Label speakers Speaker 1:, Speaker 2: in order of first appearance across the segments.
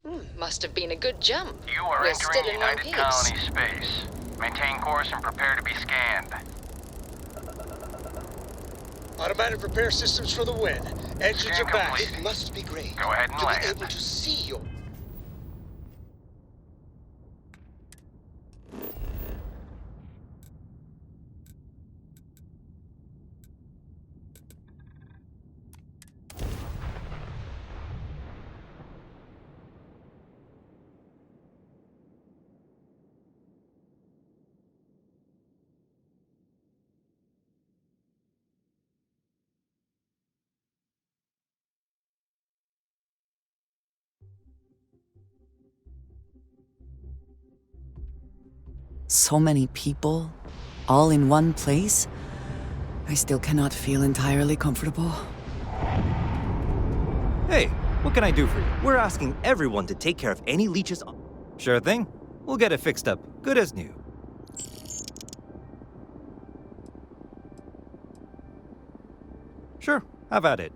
Speaker 1: Must have been a good jump.
Speaker 2: You are
Speaker 1: We're still
Speaker 2: entering
Speaker 1: in one
Speaker 2: United
Speaker 1: piece.
Speaker 2: Colony space. Maintain course and prepare to be scanned.
Speaker 3: Automatic repair systems for the win. Engines
Speaker 2: Scan
Speaker 3: are back.
Speaker 2: complete.
Speaker 4: It must be great
Speaker 2: Go ahead and
Speaker 4: to
Speaker 2: land.
Speaker 4: be able to see your...
Speaker 5: So many people, all in one place? I still cannot feel entirely comfortable.
Speaker 6: Hey, what can I do for you? We're asking everyone to take care of any leeches. Sure thing. We'll get it fixed up, good as new. Sure, have at it.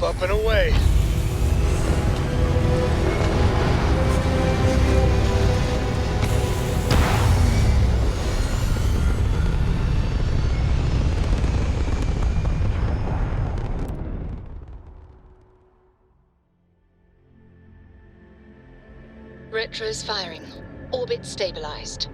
Speaker 3: Up and away.
Speaker 1: Retro's firing. Orbit stabilized.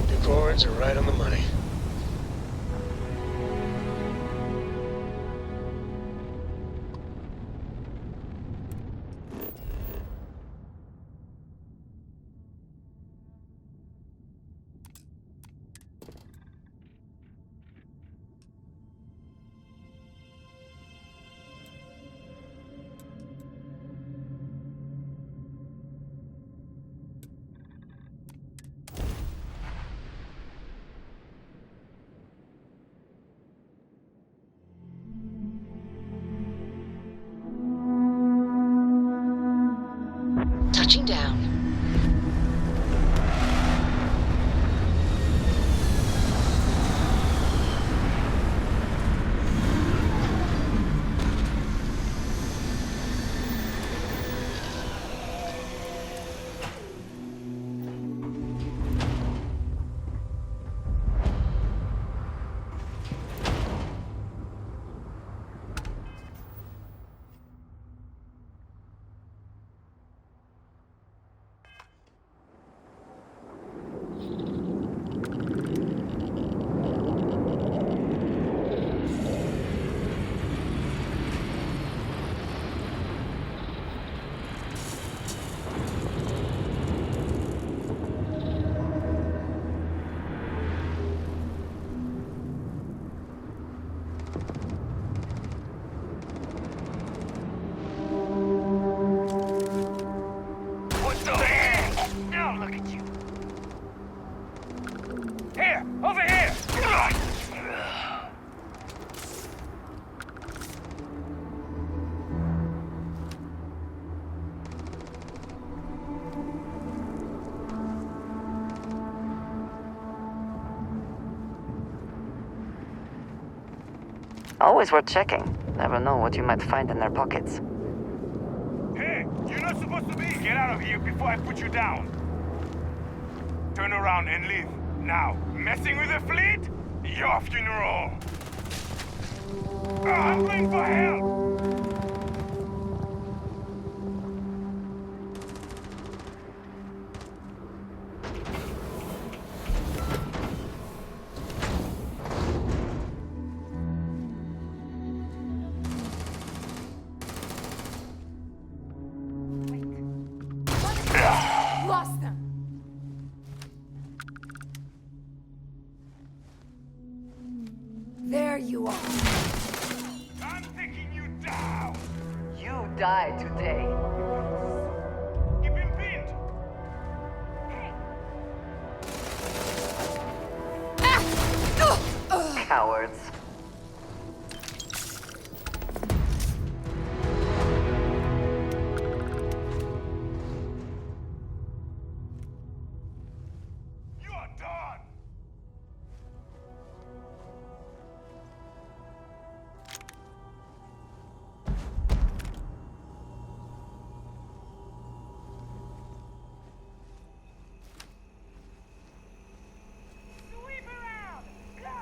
Speaker 3: Your chords are right on the money.
Speaker 1: Touching down.
Speaker 2: What the heck? Now look at you. Here! Over here!
Speaker 5: Always worth checking. Never know what you might find in their pockets.
Speaker 2: Hey! You're not supposed to be! Get out of here before I put you down! Turn around and leave. Now, messing with the fleet? Your funeral! I'm going for help!
Speaker 4: Lost them. There you are.
Speaker 2: I'm taking you down!
Speaker 5: You die today.
Speaker 2: Keep him pinned!
Speaker 5: Cowards.
Speaker 2: You are done! Sweep around! Go!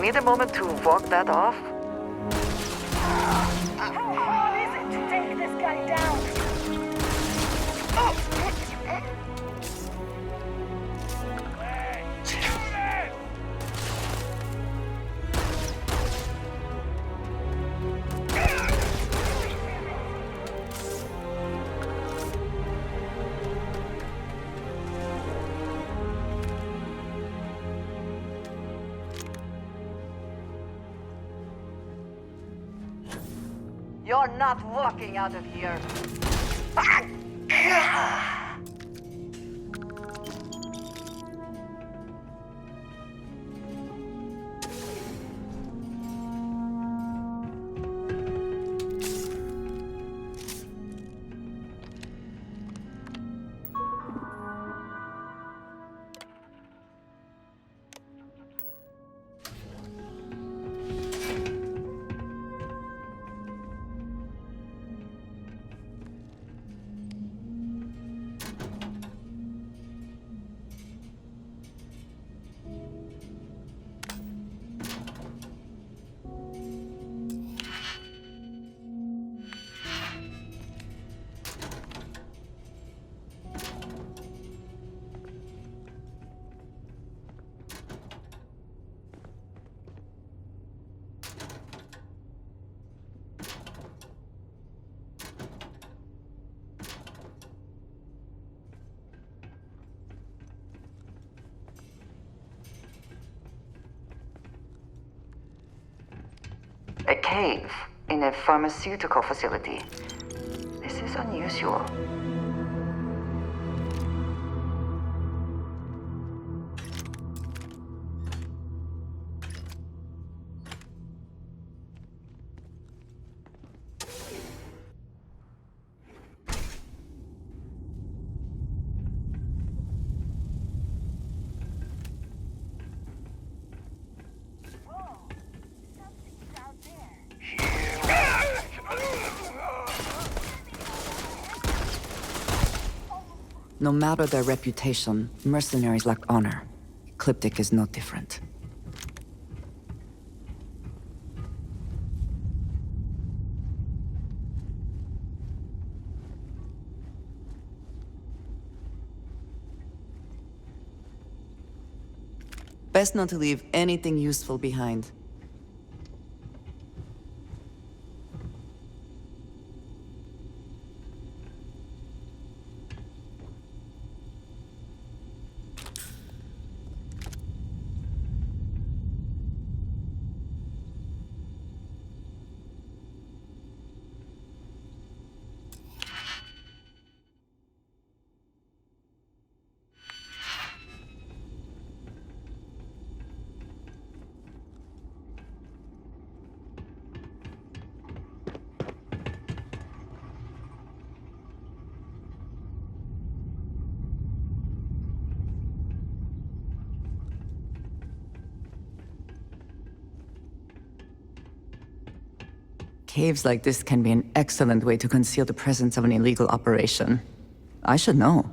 Speaker 5: need a moment to walk that off?
Speaker 4: How hard is it to take this guy down?
Speaker 5: You're not walking out of here.
Speaker 7: A cave in a pharmaceutical facility. This is unusual.
Speaker 5: No matter their reputation, mercenaries lack honor. Ecliptic is no different. Best not to leave anything useful behind. Caves like this can be an excellent way to conceal the presence of an illegal operation. I should know.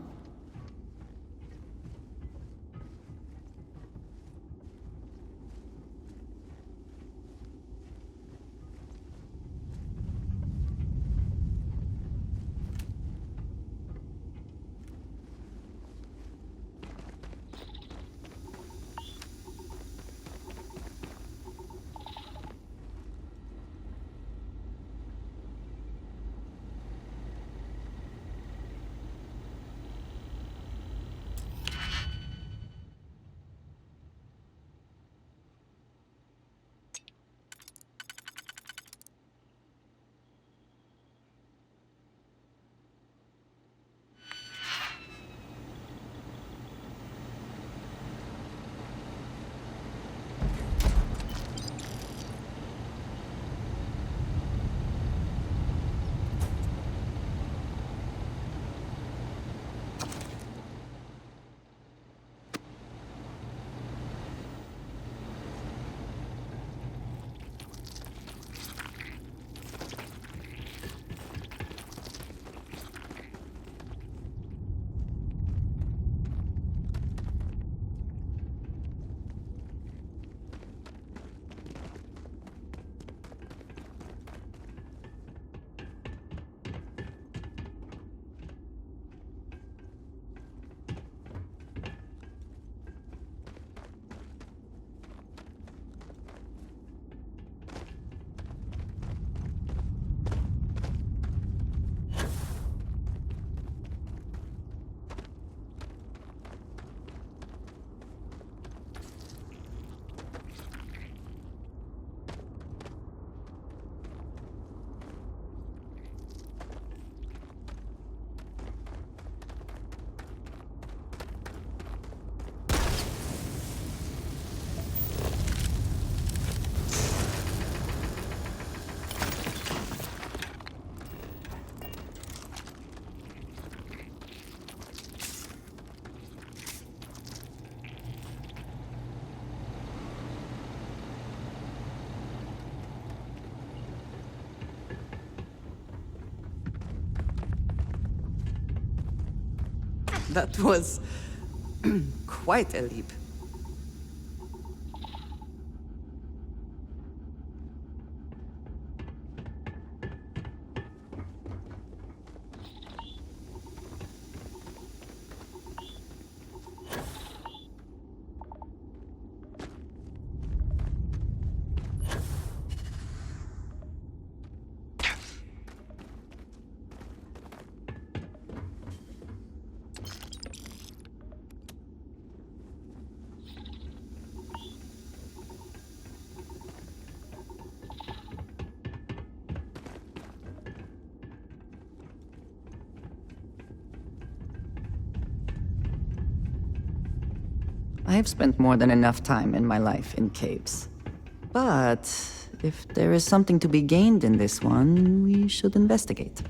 Speaker 5: That was quite a leap. I have spent more than enough time in my life in caves. But if there is something to be gained in this one, we should investigate.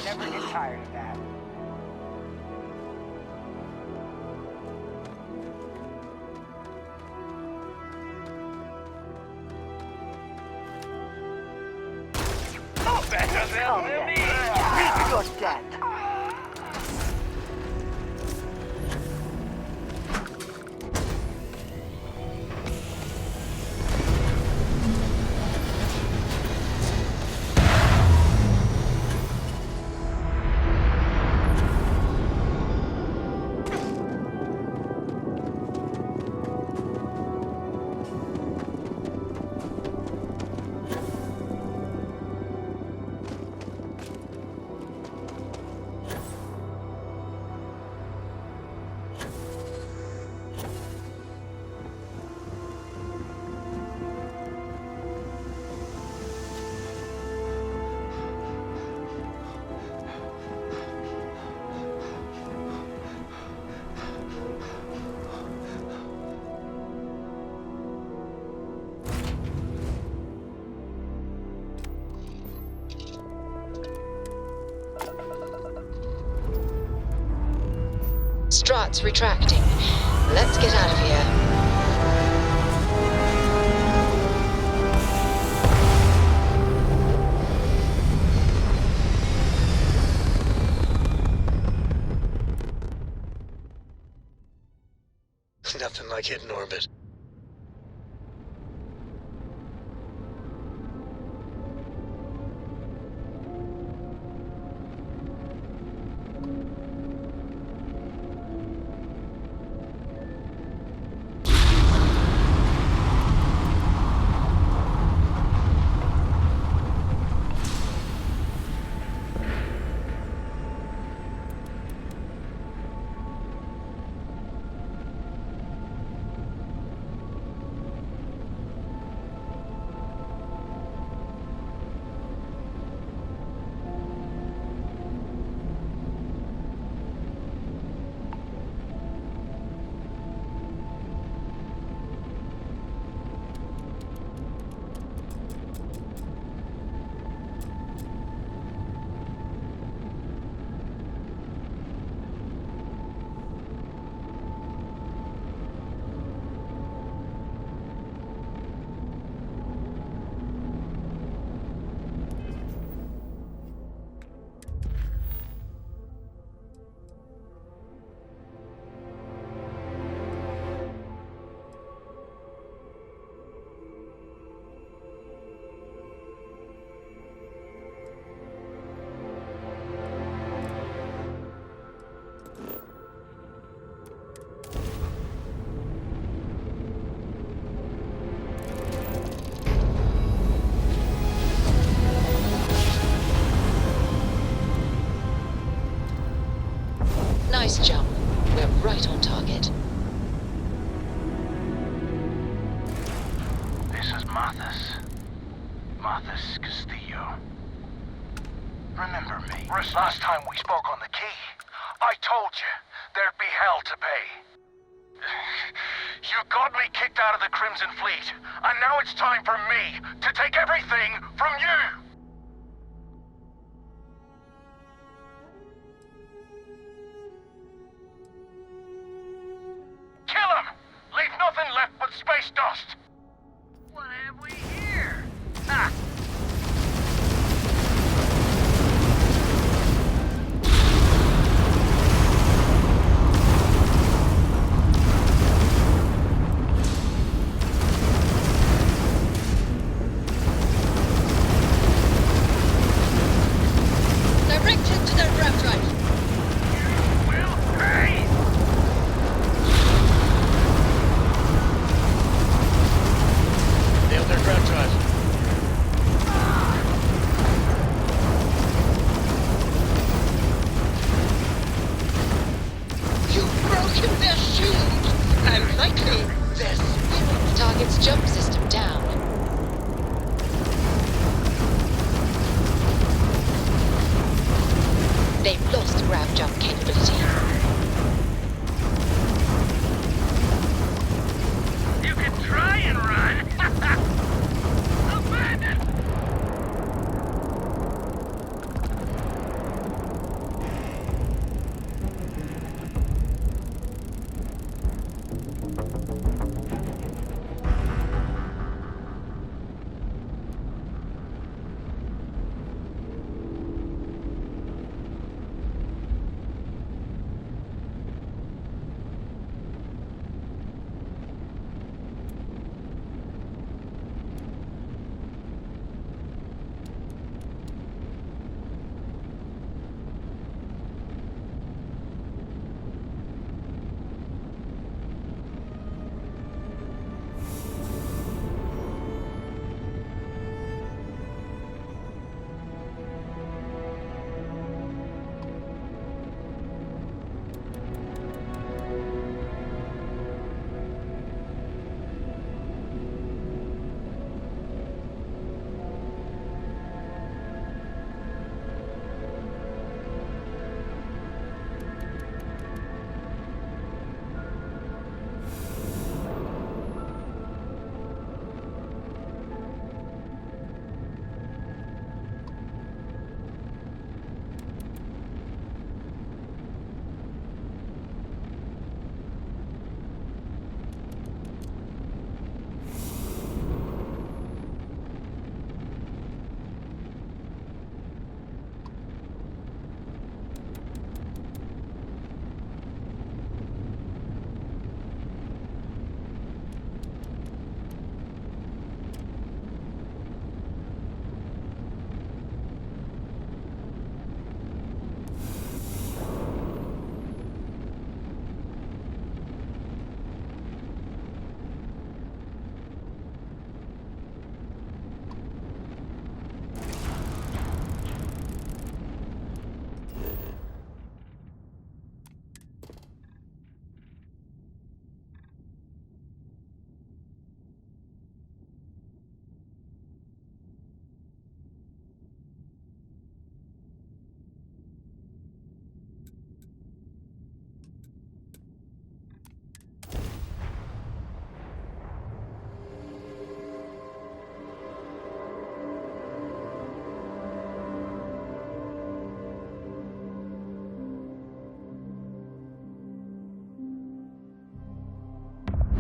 Speaker 8: Never get tired of that.
Speaker 2: Better than me!
Speaker 8: You're dead.
Speaker 1: Strats retracting. Let's get out of here.
Speaker 3: Nothing like hitting orbit.
Speaker 1: Nice jump. We're right on target.
Speaker 2: This is Mathis. Mathis Castillo. Remember me? Last time we spoke on the key, I told you there'd be hell to pay. You got me kicked out of the Crimson Fleet, and now it's time for me to take everything from you! Kill him! Leave nothing left but space dust! What have we here? Ha!
Speaker 1: Direct him to their grab drive.
Speaker 2: You will pay!
Speaker 3: Nailed their ground drive.
Speaker 1: You've broken their shield! And likely, their spirit. Target's jump system down. They've lost grab jump capability.
Speaker 2: You can try and run! Abandon!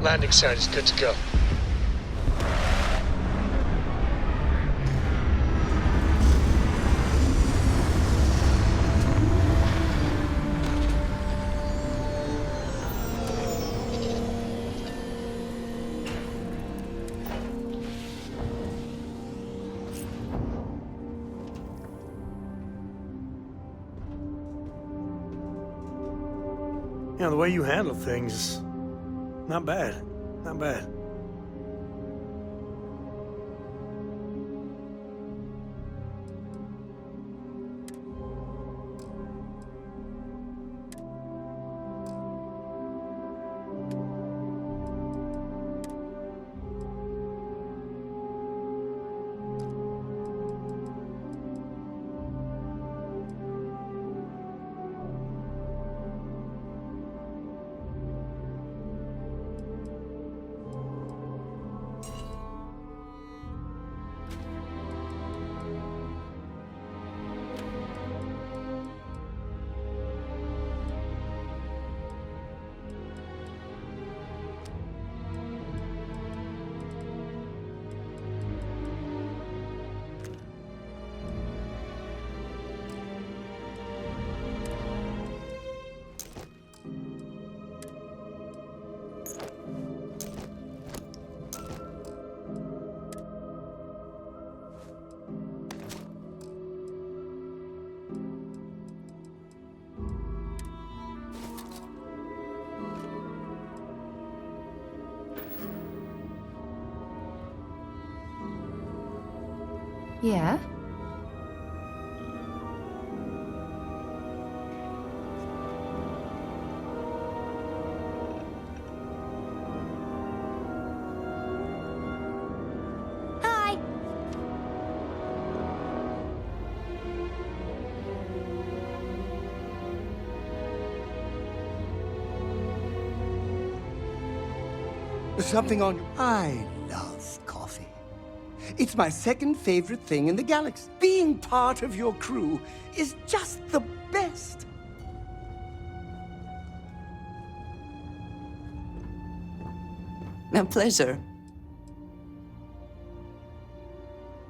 Speaker 3: Landing site is good to go.
Speaker 9: You know, the way you handle things, not bad. Not bad.
Speaker 10: Yeah? Hi!
Speaker 11: Something on... I love coffee. It's my second favorite thing in the galaxy. Being part of your crew is just the best.
Speaker 5: A pleasure.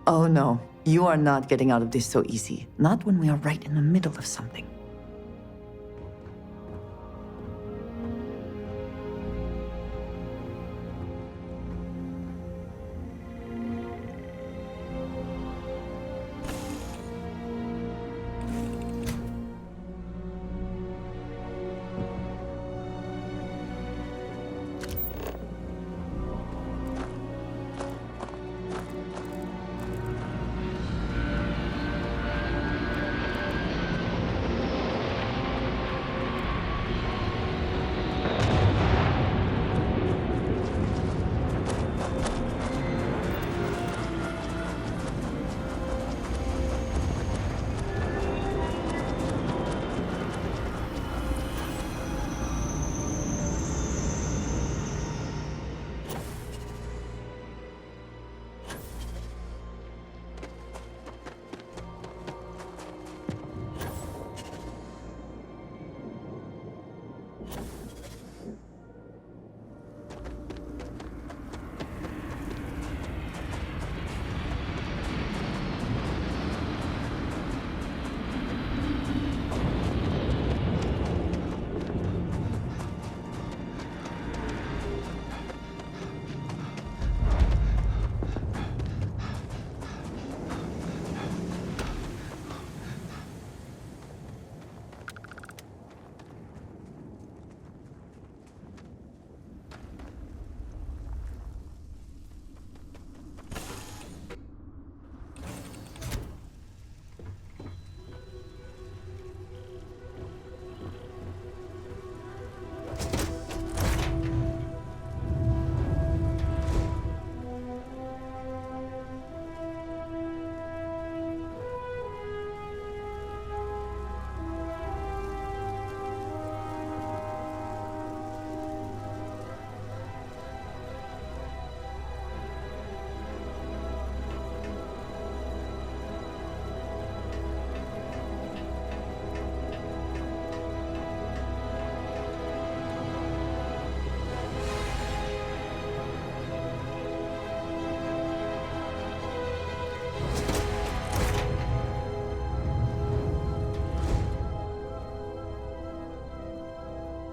Speaker 5: Oh no, you are not getting out of this so easy. Not when we are right in the middle of something.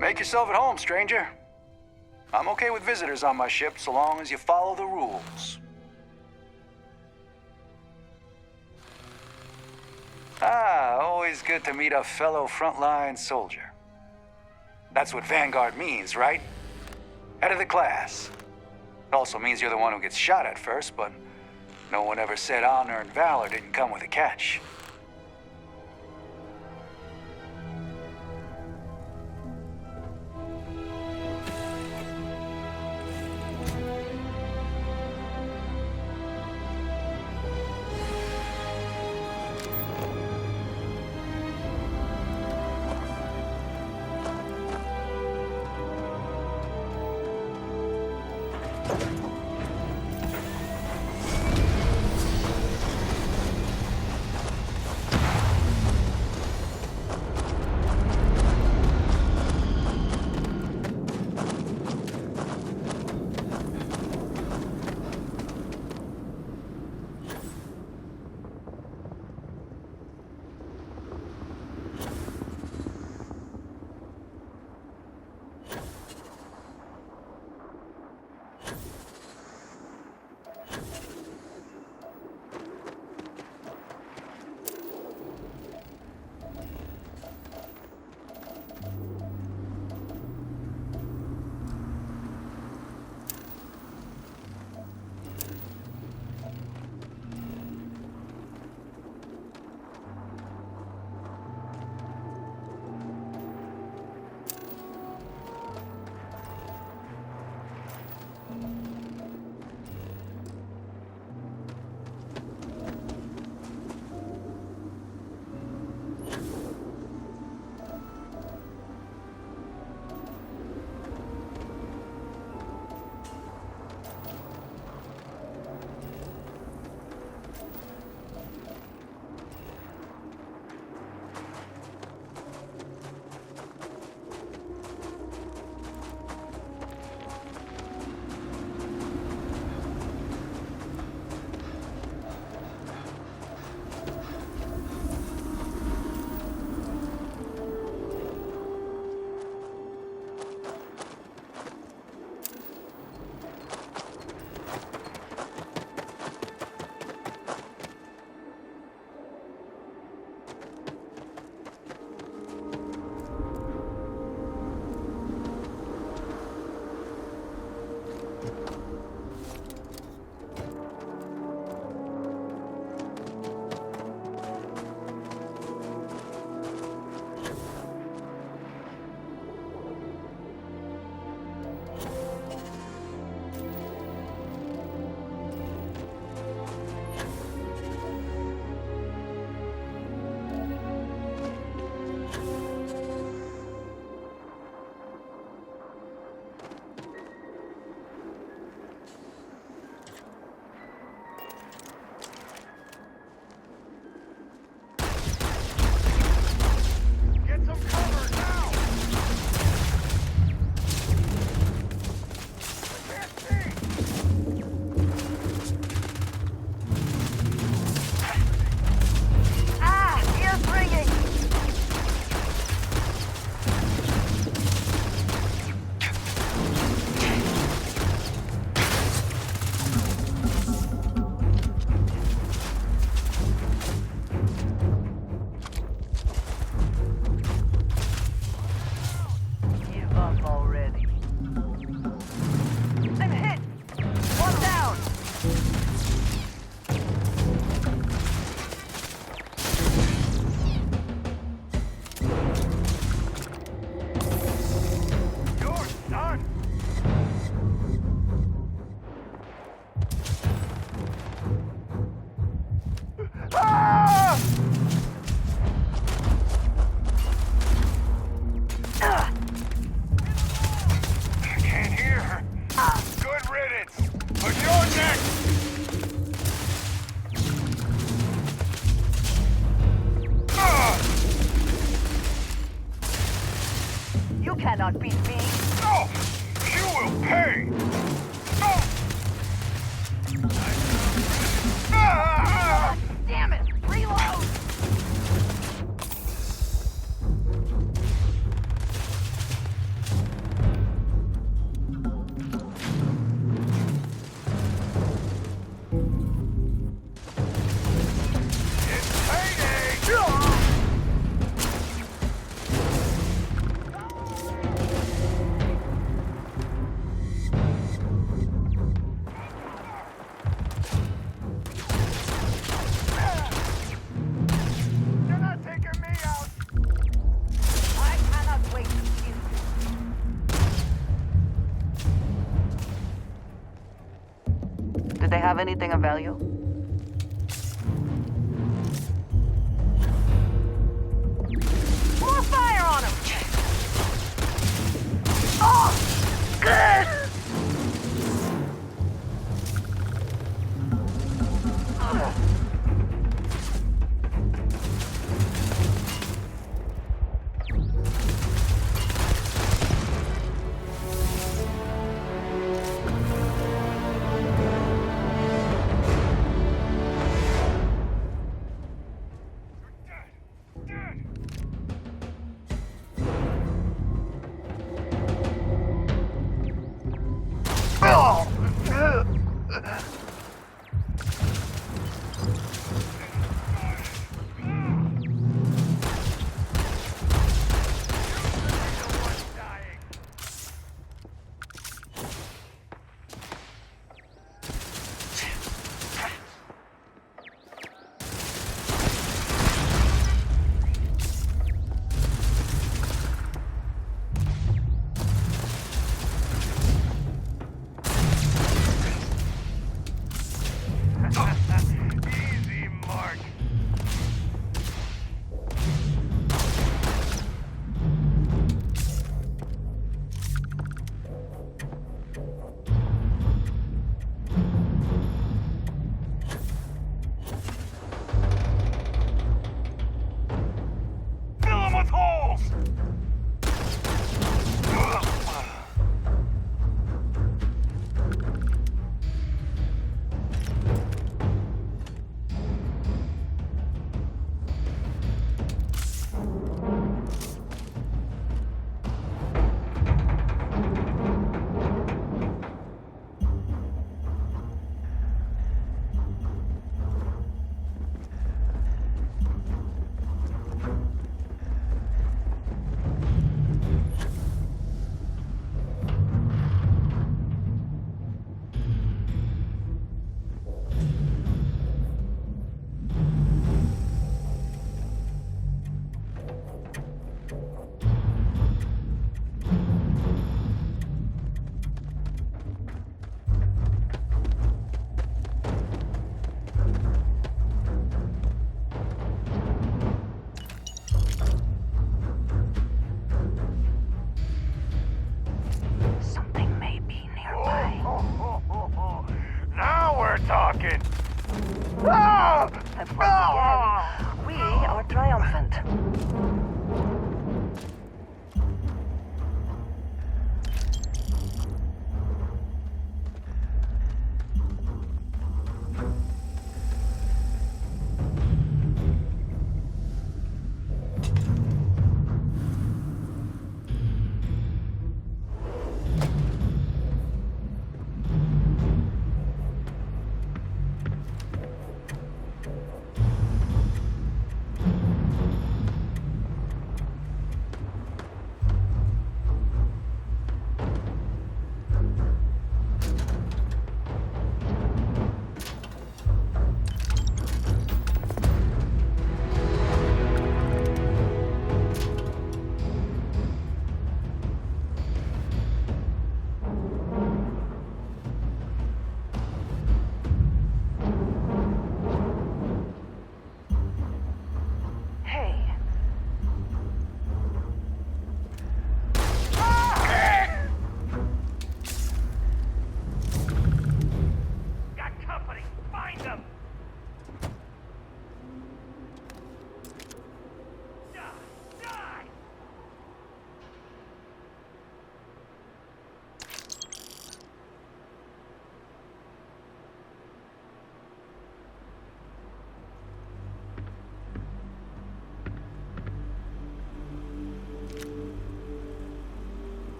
Speaker 12: Make yourself at home, stranger. I'm okay with visitors on my ship so long as you follow the rules. Always good to meet a fellow frontline soldier. That's what Vanguard means, right? Head of the class. It also means you're the one who gets shot at first, but no one ever said honor and valor didn't come with a catch.
Speaker 8: You cannot beat me.
Speaker 2: No! You will pay! No! Ah!
Speaker 8: Damn it! Reload!
Speaker 2: It's payday! You're not taking me out!
Speaker 8: I cannot wait to kill you.
Speaker 5: Do they have anything of value?
Speaker 8: More fire on him! Oh! Good!
Speaker 2: Easy, Mark. Fill them with holes!
Speaker 8: Something may be nearby.
Speaker 2: Now we're talking!
Speaker 8: And once again, we are triumphant.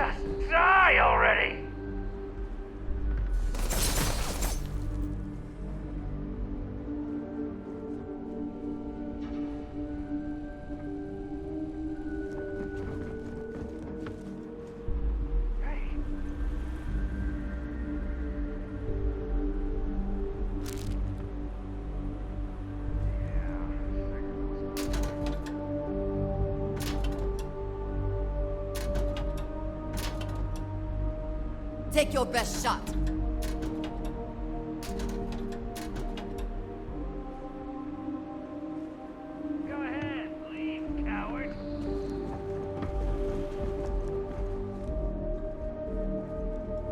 Speaker 2: Just die already!
Speaker 10: Take your best shot.
Speaker 2: Go ahead, leave, coward.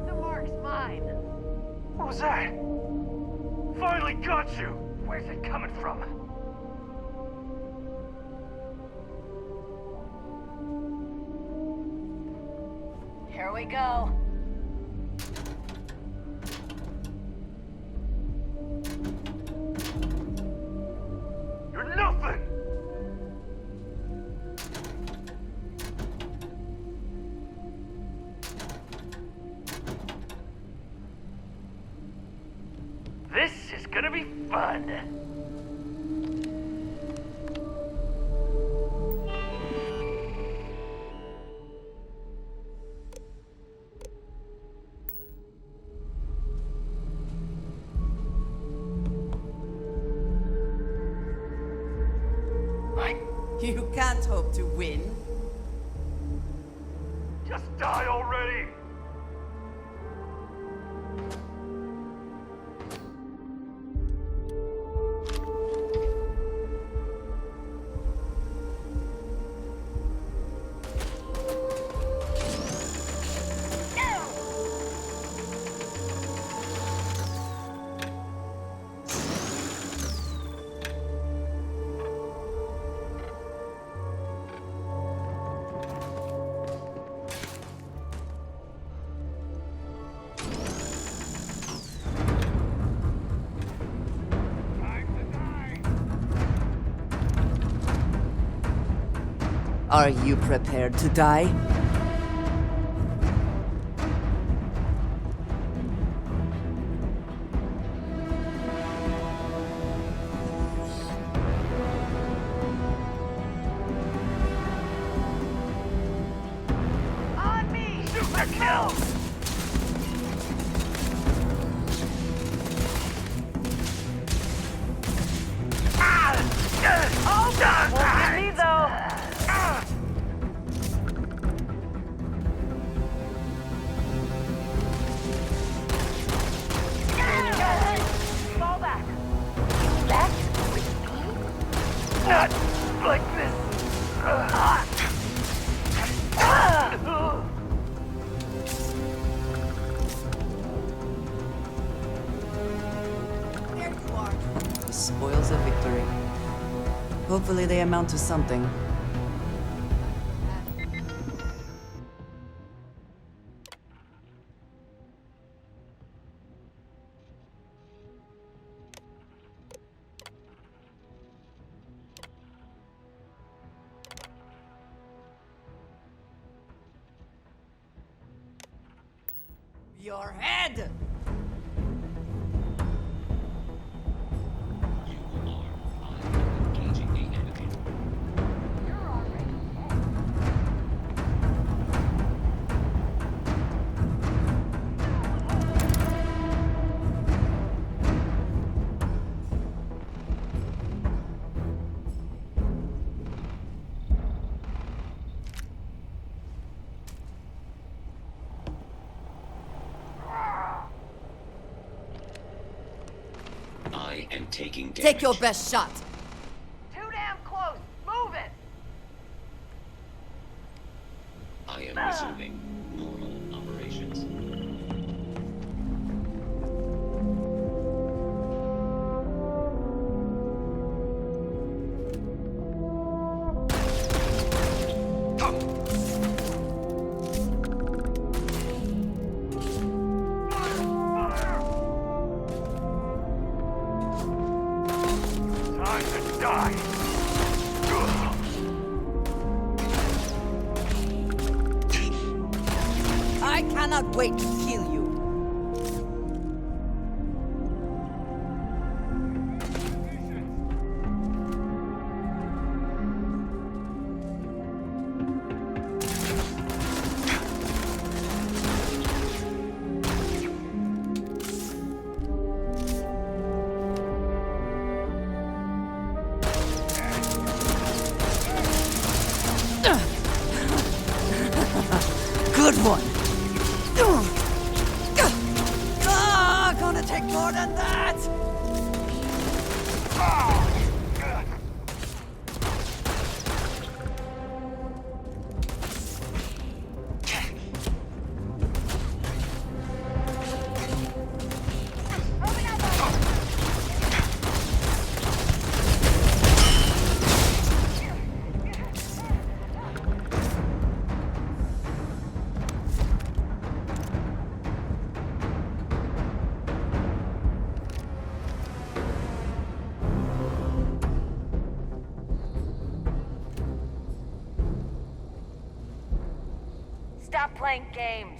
Speaker 8: The mark's mine.
Speaker 2: What was that? Finally got you! Where's it coming from?
Speaker 8: Here we go.
Speaker 2: You're nothing! This is gonna be fun.
Speaker 10: You can't hope to win.
Speaker 2: Just die already!
Speaker 10: Are you prepared to die?
Speaker 8: On me!
Speaker 2: Super kill!
Speaker 8: Won't get me though. Fall back.
Speaker 2: Not like this.
Speaker 10: There you are. The spoils of victory. Hopefully they amount to something. Your head!
Speaker 13: I am taking damage.
Speaker 10: Take your best shot.
Speaker 8: Too damn close. Move it.
Speaker 13: I am resuming normal operations.
Speaker 2: Time to die!
Speaker 10: cannot wait to kill you. Good one. Gonna take more than that.
Speaker 8: Stop playing games.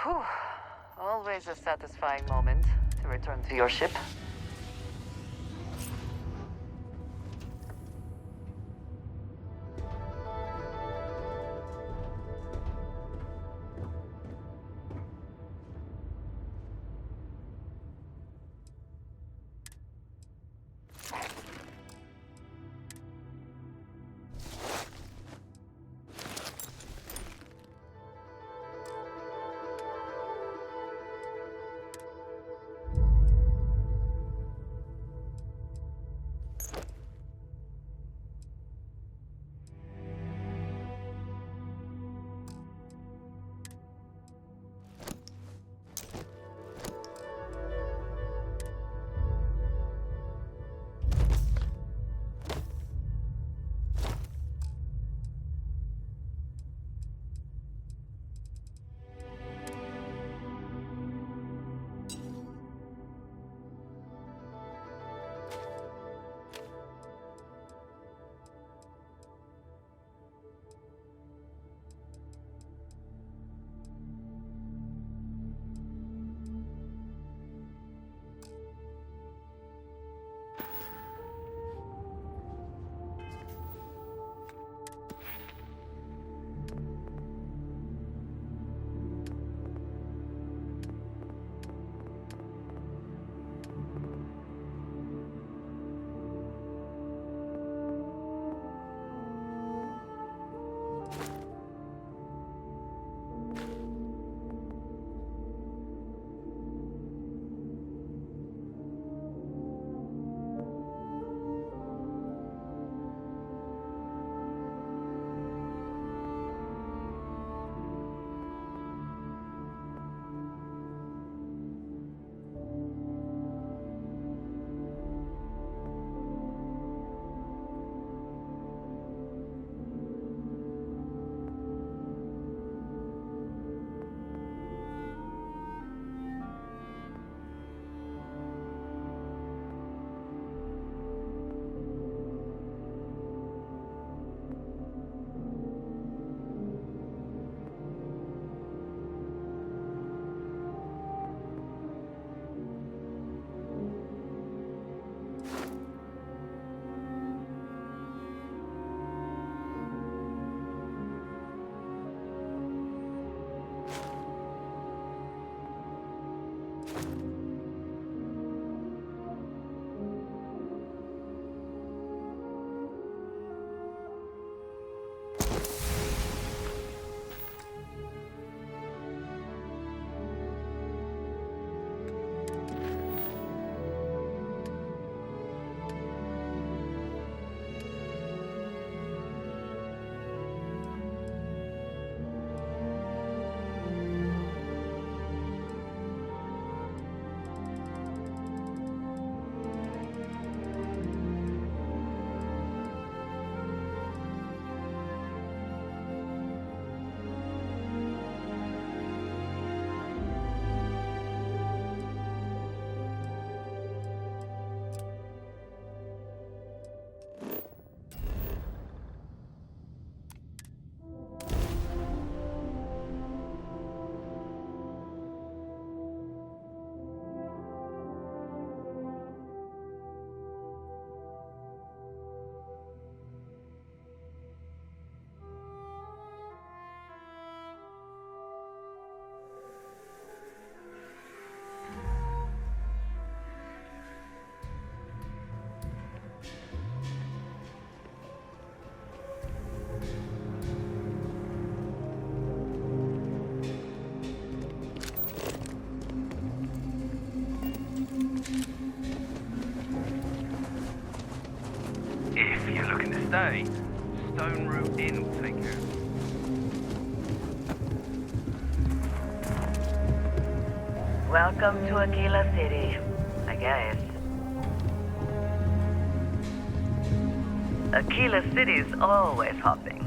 Speaker 7: Whew. Always a satisfying moment to return to your ship.
Speaker 14: stay, Stone Root Inn will take care of it.
Speaker 8: Welcome to Aquila City, I guess. Aquila City's always hopping.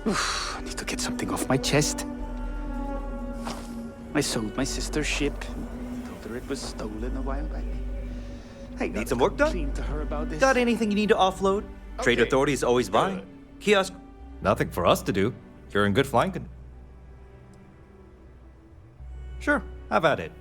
Speaker 15: Oof, I need to get something off my chest. I sold my sister's ship. Told her it was stolen a while back. I
Speaker 6: Need some work done?
Speaker 15: clean to her about this.
Speaker 6: Got anything you need to offload? Trade
Speaker 15: Okay.
Speaker 6: Authority is always buying. Kiosk, nothing for us to do. You're in good flanking. Sure, have at it.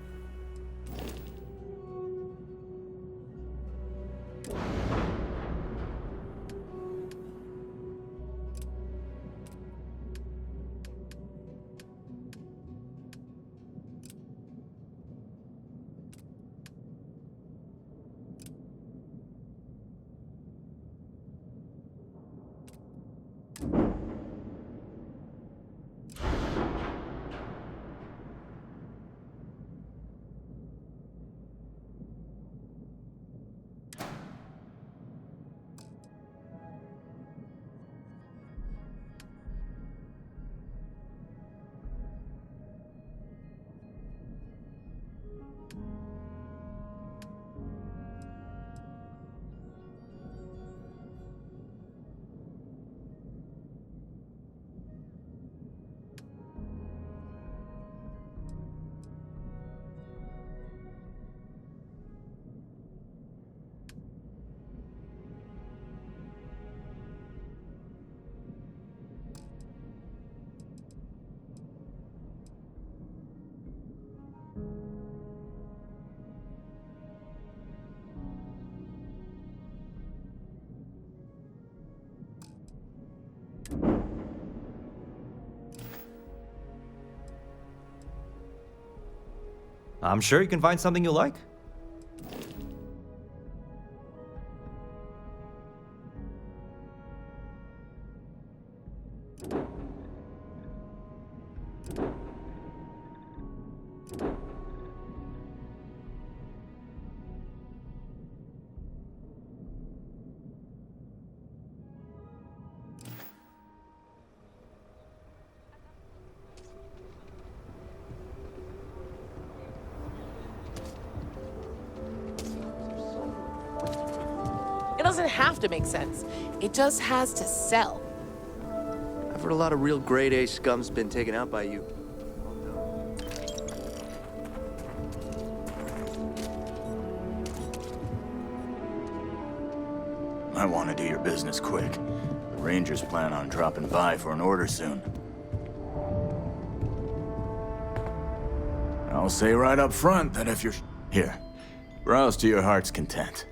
Speaker 6: I'm sure you can find something you like.
Speaker 16: It doesn't have to make sense. It just has to sell.
Speaker 17: I've heard a lot of real grade A scum's been taken out by you.
Speaker 18: I want to do your business quick. The Rangers plan on dropping by for an order soon. I'll say right up front that if you're... Here, browse to your heart's content.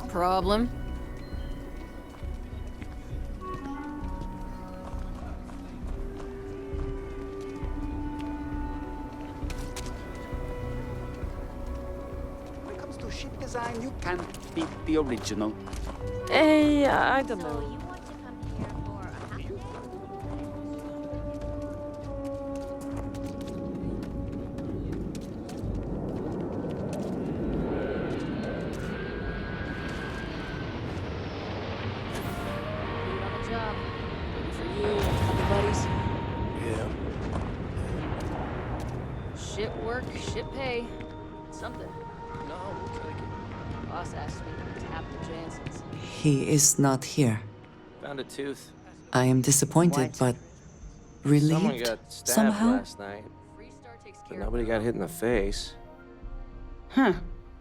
Speaker 16: Problem.
Speaker 15: When it comes to ship design, you can't beat the original.
Speaker 16: Hey, I don't know.
Speaker 19: Shit work, shit pay. Something. No, we'll take it. Boss asked me to tap the Jansons.
Speaker 5: He is not here.
Speaker 17: Found a tooth.
Speaker 5: I am disappointed, but relieved
Speaker 17: Someone got stabbed
Speaker 5: somehow.
Speaker 17: last night. But nobody got hit in the face.
Speaker 10: Huh.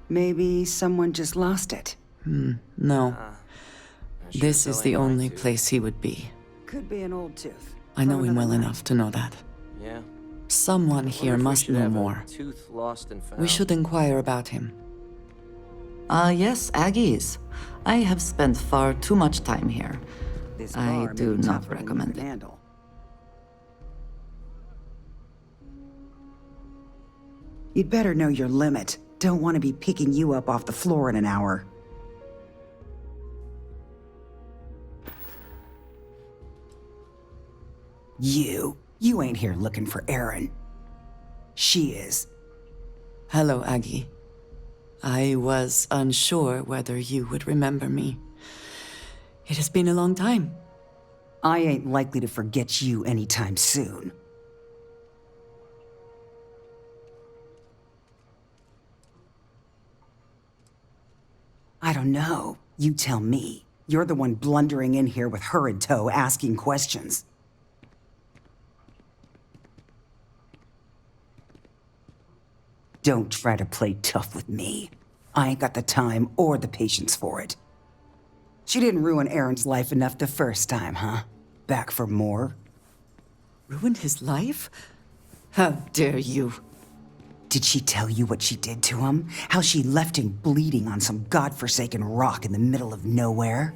Speaker 10: Maybe someone just lost it.
Speaker 5: No.
Speaker 17: sure
Speaker 5: This
Speaker 17: as
Speaker 5: is
Speaker 17: hell
Speaker 5: the
Speaker 17: ain't my
Speaker 5: only
Speaker 17: tooth.
Speaker 5: place he would be.
Speaker 10: Could be an old tooth.
Speaker 5: I know
Speaker 10: From
Speaker 5: him well
Speaker 10: another
Speaker 5: enough to know that.
Speaker 17: Yeah.
Speaker 5: Someone here
Speaker 17: Wonder if we
Speaker 5: must
Speaker 17: should
Speaker 5: know
Speaker 17: have a
Speaker 5: more.
Speaker 17: Tooth lost and found.
Speaker 5: We should inquire about him. Yes, Aggies. I have spent far too much time here.
Speaker 10: This
Speaker 5: I
Speaker 10: bar may
Speaker 5: do
Speaker 10: be
Speaker 5: not
Speaker 10: tougher than you
Speaker 5: recommend
Speaker 10: can
Speaker 5: it.
Speaker 10: handle. You'd better know your limit. Don't want to be picking you up off the floor in an hour.
Speaker 20: You ain't here looking for Erin. She is.
Speaker 10: Hello, Aggie. I was unsure whether you would remember me. It has been a long time.
Speaker 20: I ain't likely to forget you anytime soon. I don't know. You tell me. You're the one blundering in here with her in tow, asking questions. Don't try to play tough with me. I ain't got the time or the patience for it. She didn't ruin Aaron's life enough the first time, huh? Back for more?
Speaker 10: Ruined his life? How dare you?
Speaker 20: Did she tell you what she did to him? How she left him bleeding on some godforsaken rock in the middle of nowhere?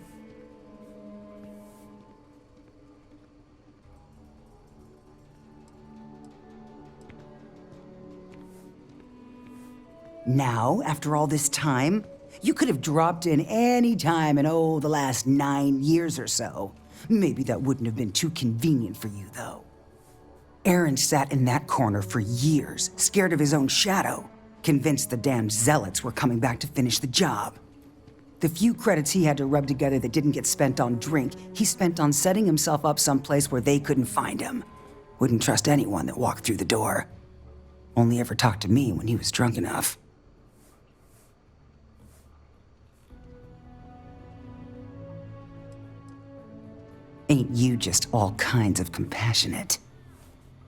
Speaker 20: Now, after all this time, you could have dropped in any time in, the last 9 years or so. Maybe that wouldn't have been too convenient for you, though. Aaron sat in that corner for years, scared of his own shadow, convinced the damned zealots were coming back to finish the job. The few credits he had to rub together that didn't get spent on drink, he spent on setting himself up someplace where they couldn't find him. Wouldn't trust anyone that walked through the door. Only ever talked to me when he was drunk enough. Ain't you just all kinds of compassionate?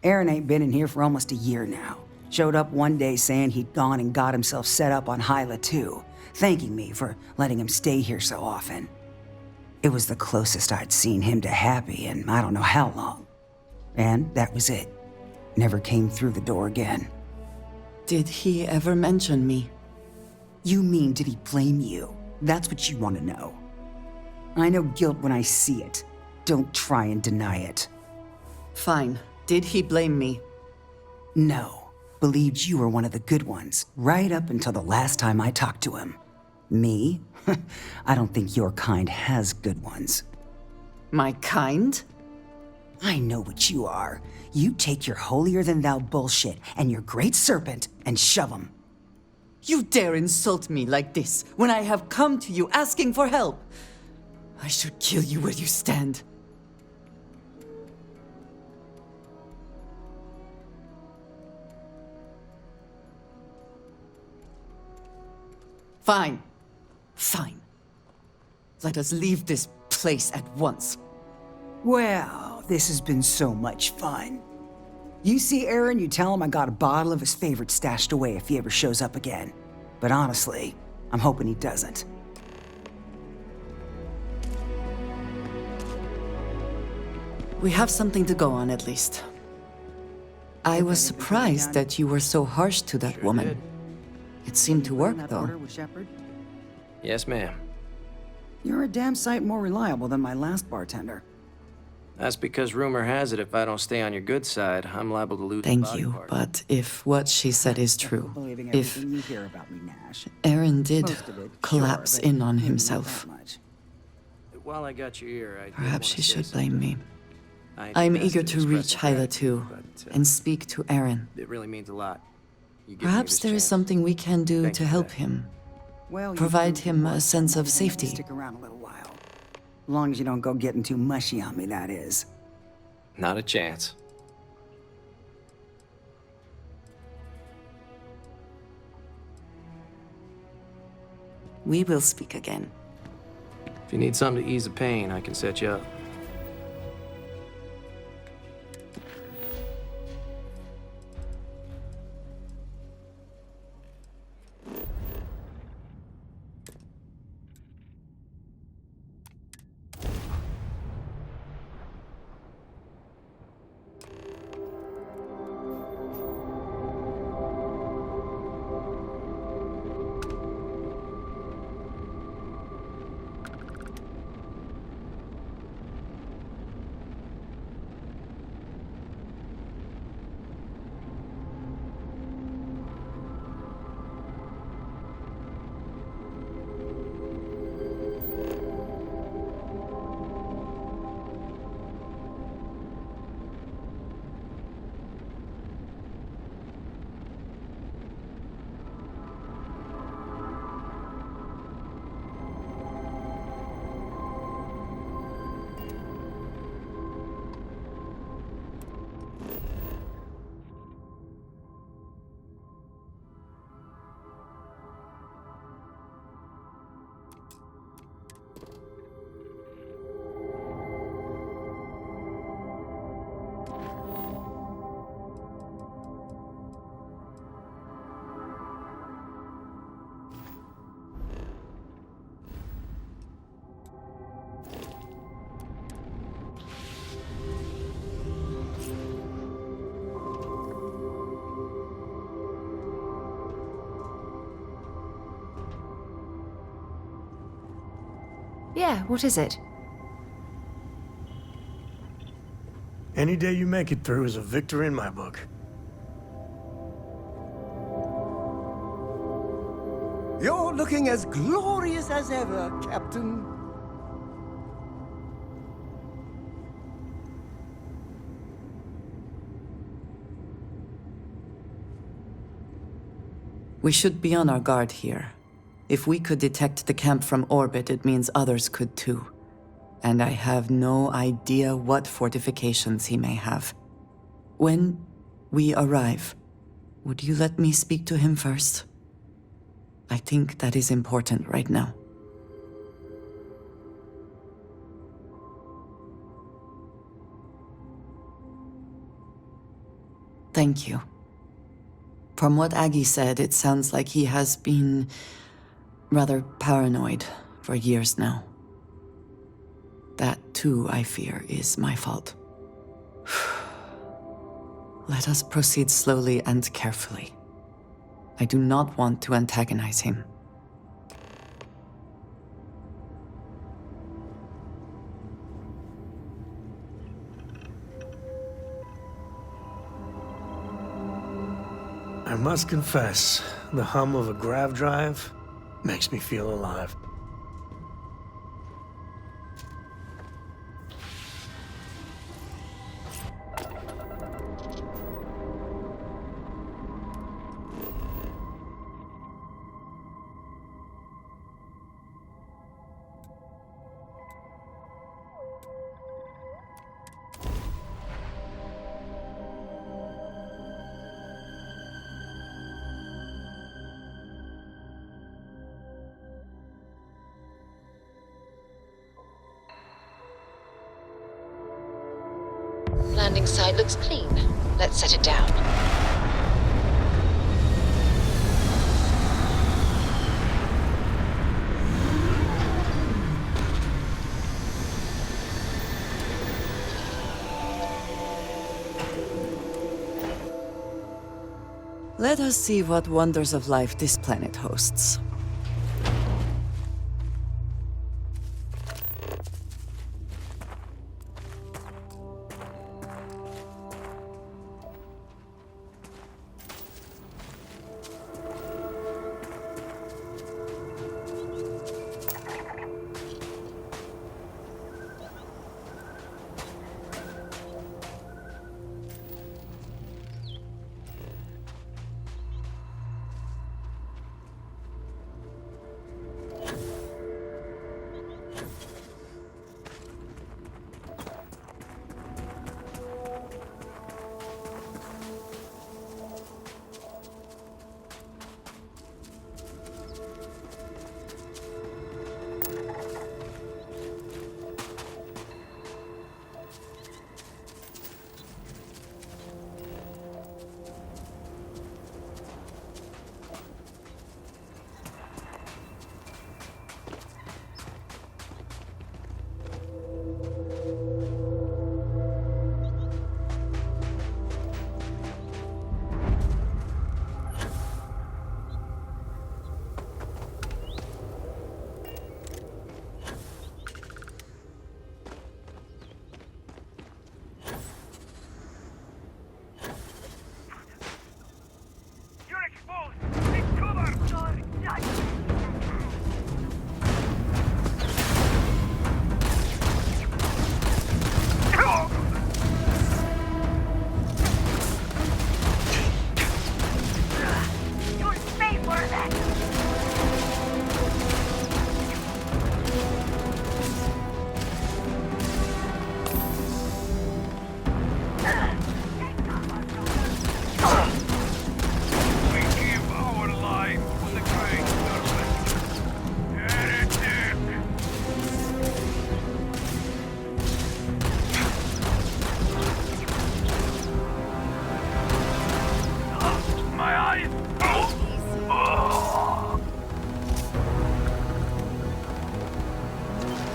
Speaker 20: Aaron ain't been in here for almost a year now. Showed up one day saying he'd gone and got himself set up on Hyla too, thanking me for letting him stay here so often. It was the closest I'd seen him to happy in I don't know how long. And that was it. Never came through the door again.
Speaker 10: Did he ever mention me?
Speaker 20: You mean, did he blame you? That's what you want to know. I know guilt when I see it. Don't try and deny it.
Speaker 10: Fine. Did he blame me?
Speaker 20: No. Believed you were one of the good ones, right up until the last time I talked to him. Me? I don't think your kind has good ones.
Speaker 10: My kind?
Speaker 20: I know what you are. You take your holier-than-thou bullshit and your great serpent and shove 'em.
Speaker 10: You dare insult me like this when I have come to you asking for help. I should kill you where you stand. Fine. Fine. Let us leave this place at once.
Speaker 20: Well, this has been so much fun. You see Aaron, you tell him I got a bottle of his favorite stashed away if he ever shows up again. But honestly, I'm hoping he doesn't.
Speaker 10: We have something to go on, at least. I was surprised that you were so harsh to that woman. It seemed to work, though.
Speaker 21: Yes, ma'am.
Speaker 20: You're a damn sight more reliable than my last bartender.
Speaker 21: That's because rumor has it if I don't stay on your good side, I'm liable to lose
Speaker 10: Thank you, but if what she said is true, if Aaron did collapse in on himself,
Speaker 21: While I got your ear,
Speaker 10: perhaps she should blame me. I'm eager to reach Hyla too, and speak to Aaron.
Speaker 21: It really means a lot.
Speaker 10: Perhaps there is something we can do to help him. Provide him a sense of safety.
Speaker 20: Stick around a little while. As long as you don't go getting too mushy on me, that is.
Speaker 21: Not a chance.
Speaker 10: We will speak again.
Speaker 21: If you need something to ease the pain, I can set you up.
Speaker 4: Yeah, what is it?
Speaker 9: Any day you make it through is a victory in my book.
Speaker 11: You're looking as glorious as ever, Captain.
Speaker 10: We should be on our guard here. If we could detect the camp from orbit, it means others could too. And I have no idea what fortifications he may have. When we arrive, would you let me speak to him first? I think that is important right now. Thank you. From what Aggie said, it sounds like he has been rather paranoid for years now. That, too, I fear, is my fault. Let us proceed slowly and carefully. I do not want to antagonize him.
Speaker 9: I must confess, the hum of a grav drive makes me feel alive.
Speaker 1: Landing site looks clean. Let's set it down.
Speaker 10: Let us see what wonders of life this planet hosts.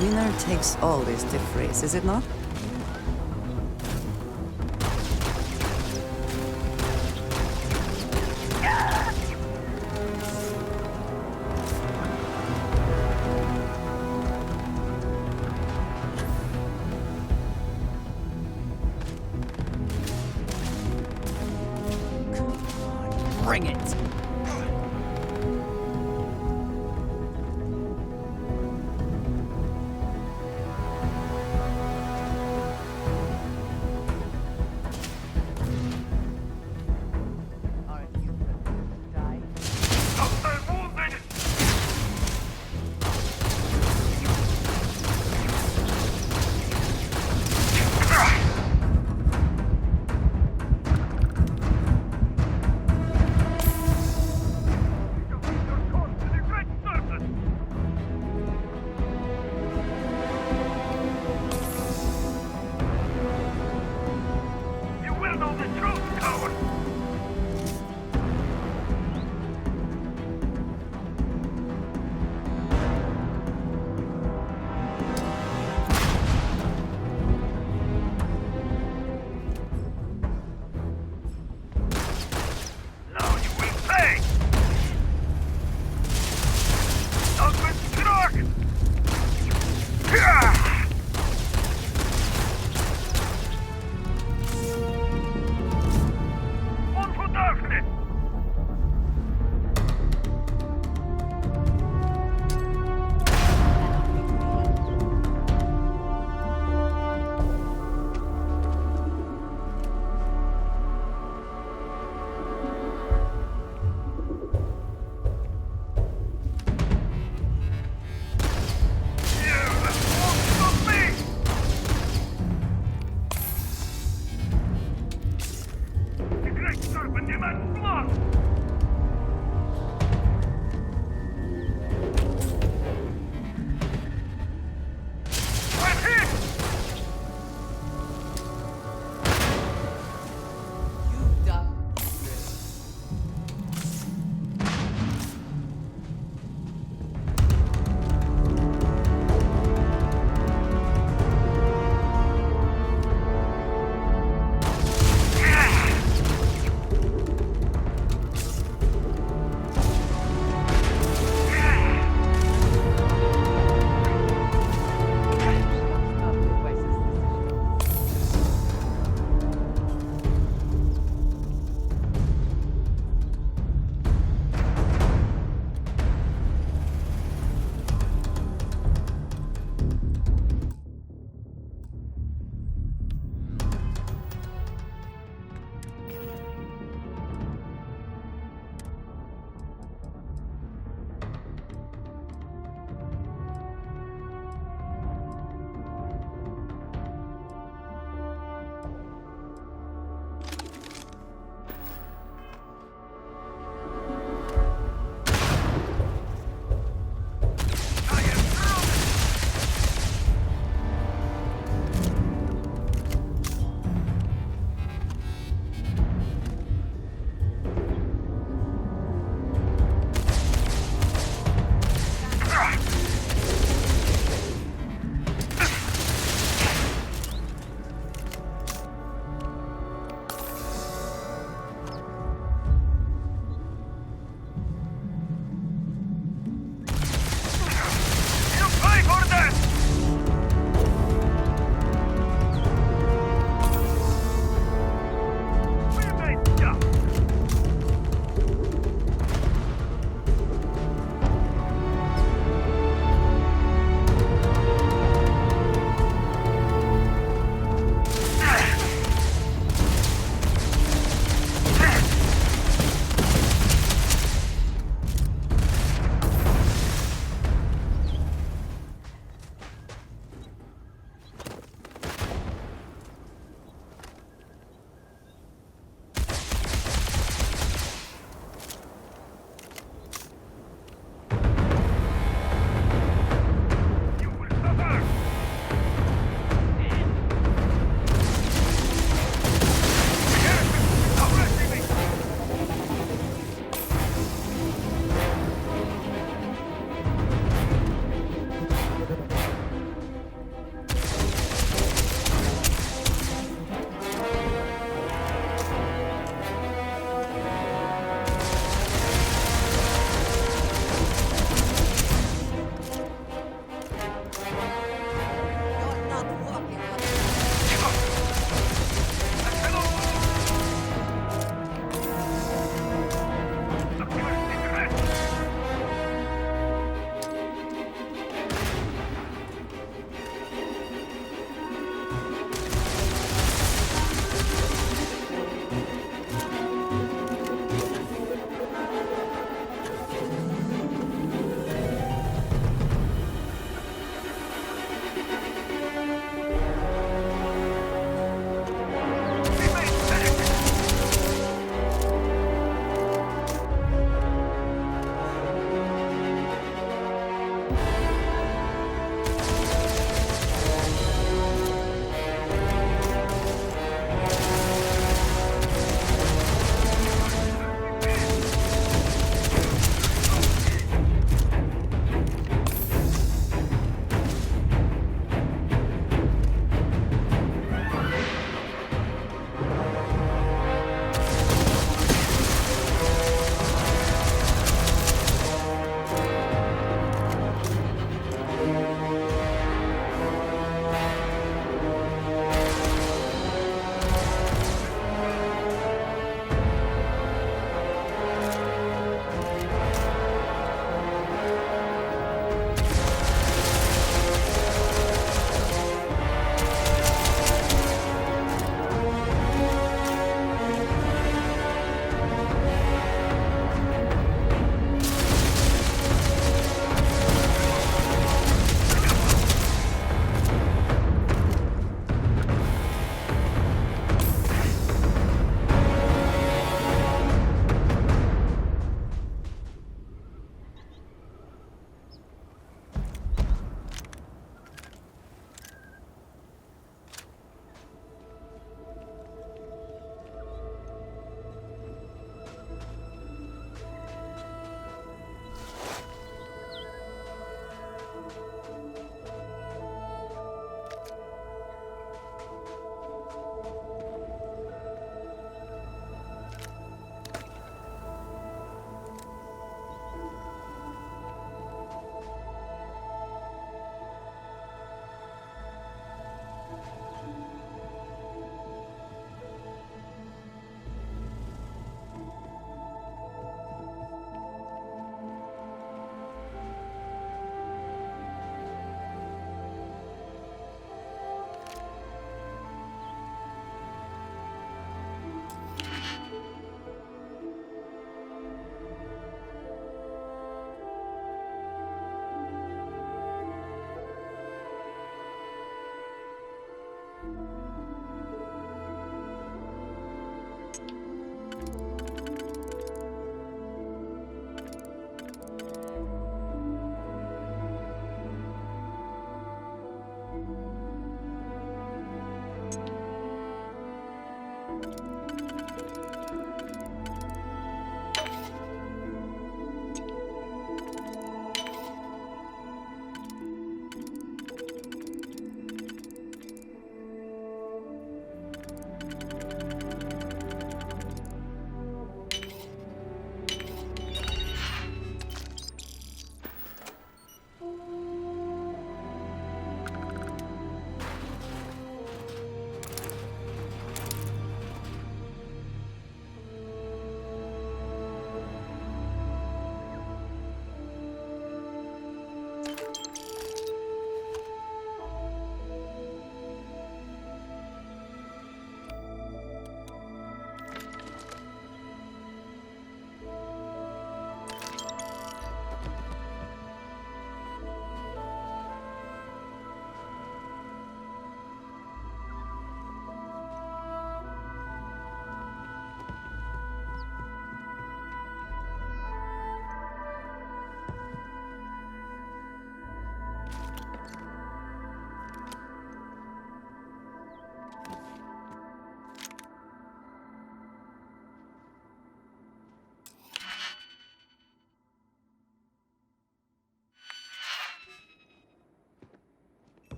Speaker 10: Dinner takes all this to phrase, is it not? Bring it!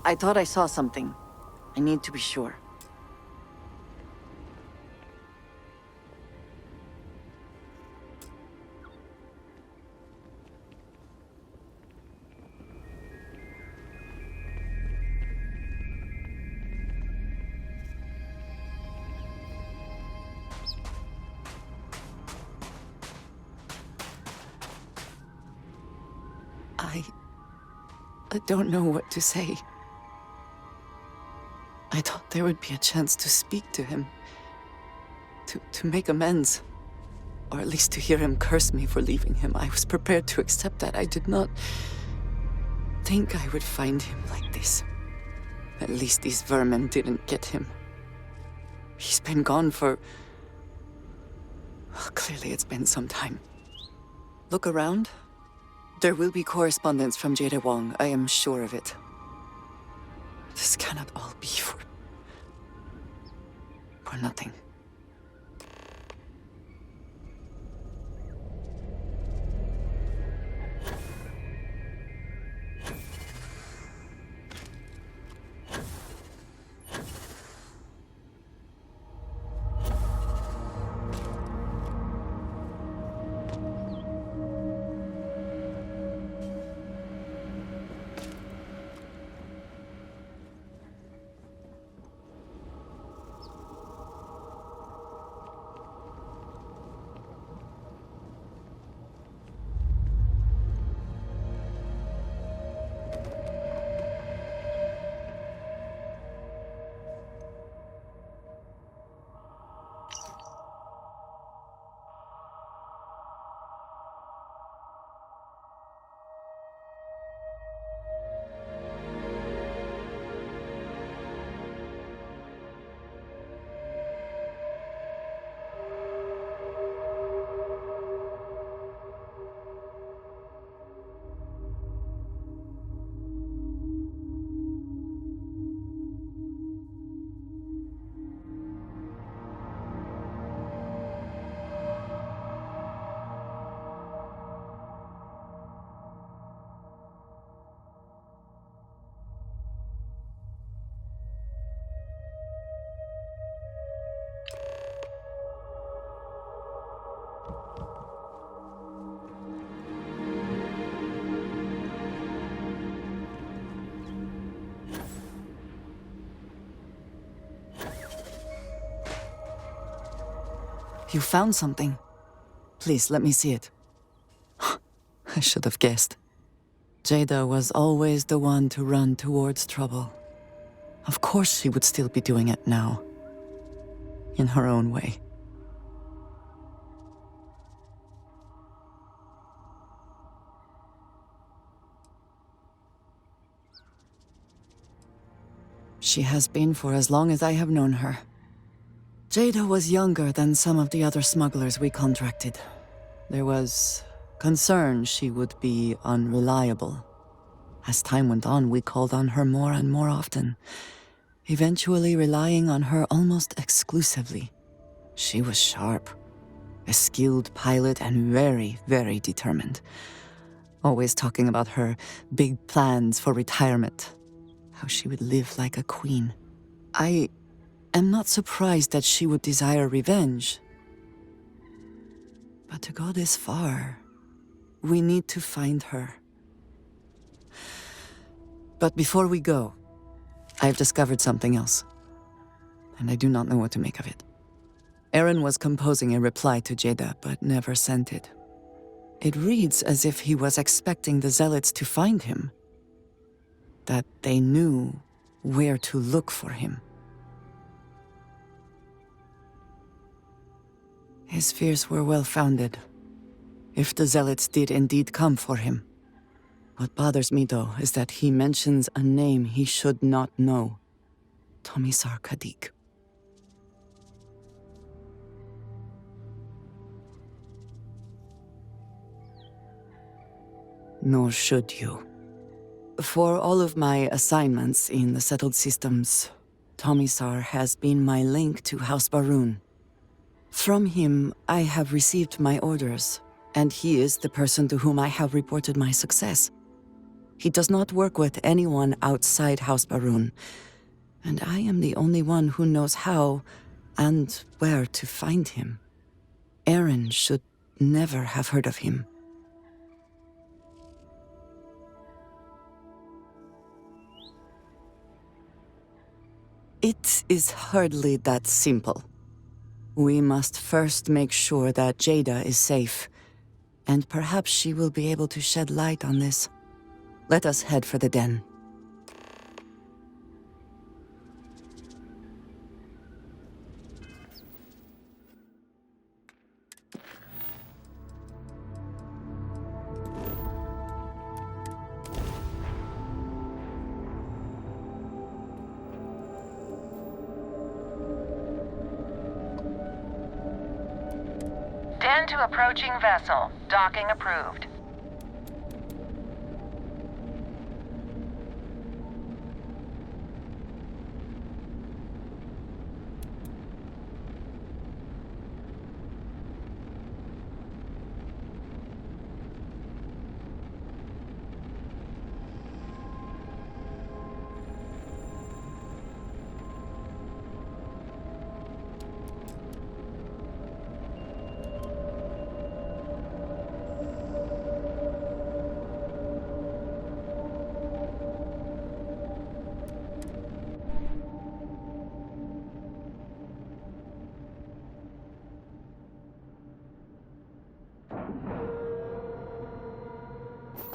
Speaker 5: I thought I saw something. I need to be sure. I don't know what to say. I thought there would be a chance to speak to him. To make amends. Or at least to hear him curse me for leaving him. I was prepared to accept that. I did not think I would find him like this. At least these vermin didn't get him. He's been gone for... Well, clearly it's been some time. Look around. There will be correspondence from Jada Wong, I am sure of it. This cannot all be for nothing. You found something. Please, let me see it. I should have guessed. Jada was always the one to run towards trouble. Of course she would still be doing it now. In her own way. She has been for as long as I have known her. Jada was younger than some of the other smugglers we contracted. There was concern she would be unreliable. As time went on, we called on her more and more often, eventually relying on her almost exclusively. She was sharp, a skilled pilot and very, very determined. Always talking about her big plans for retirement, how she would live like a queen. I am not surprised that she would desire revenge. But to go this far, we need to find her. But before we go, I've discovered something else. And I do not know what to make of it. Aaron was composing a reply to Jada, but never sent it. It reads as if he was expecting the Zealots to find him. That they knew where to look for him. His fears were well-founded, if the Zealots did indeed come for him. What bothers me, though, is that he mentions a name he should not know. Tomisar Kadik. Nor should you. For all of my assignments in the settled systems, Tomisar has been my link to House Barun. From him, I have received my orders, and he is the person to whom I have reported my success.
Speaker 10: He does not work with anyone outside House Barun, and I am the only one who knows how and where to find him. Aaron should never have heard of him. It is hardly that simple. We must first make sure that Jada is safe, and perhaps she will be able to shed light on this. Let us head for the den.
Speaker 8: Den to approaching vessel. Docking approved.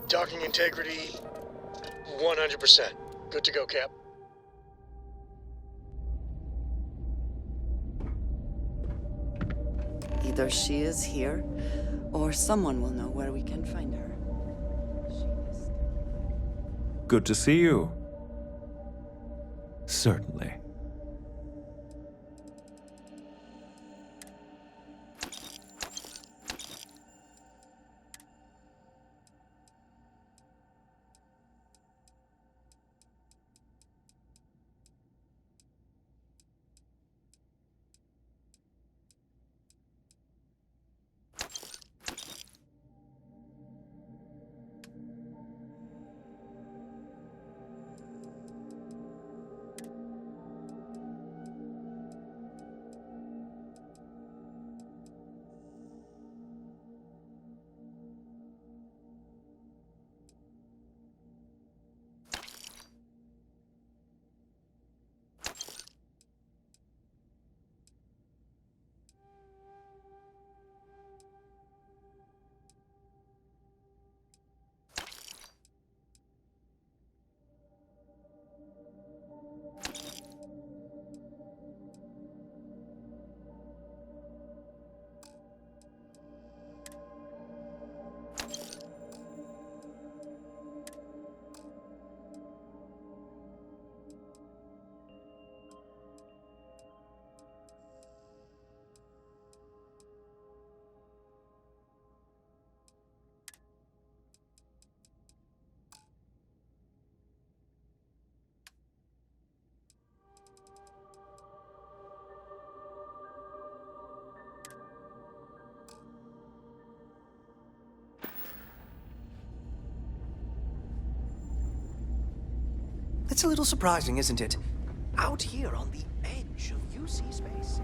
Speaker 3: Docking integrity, 100%. Good to go, Cap.
Speaker 10: Either she is here, or someone will know where we can find her.
Speaker 4: Good to see you. Certainly.
Speaker 17: It's a little surprising, isn't it? Out here on the edge of UC space.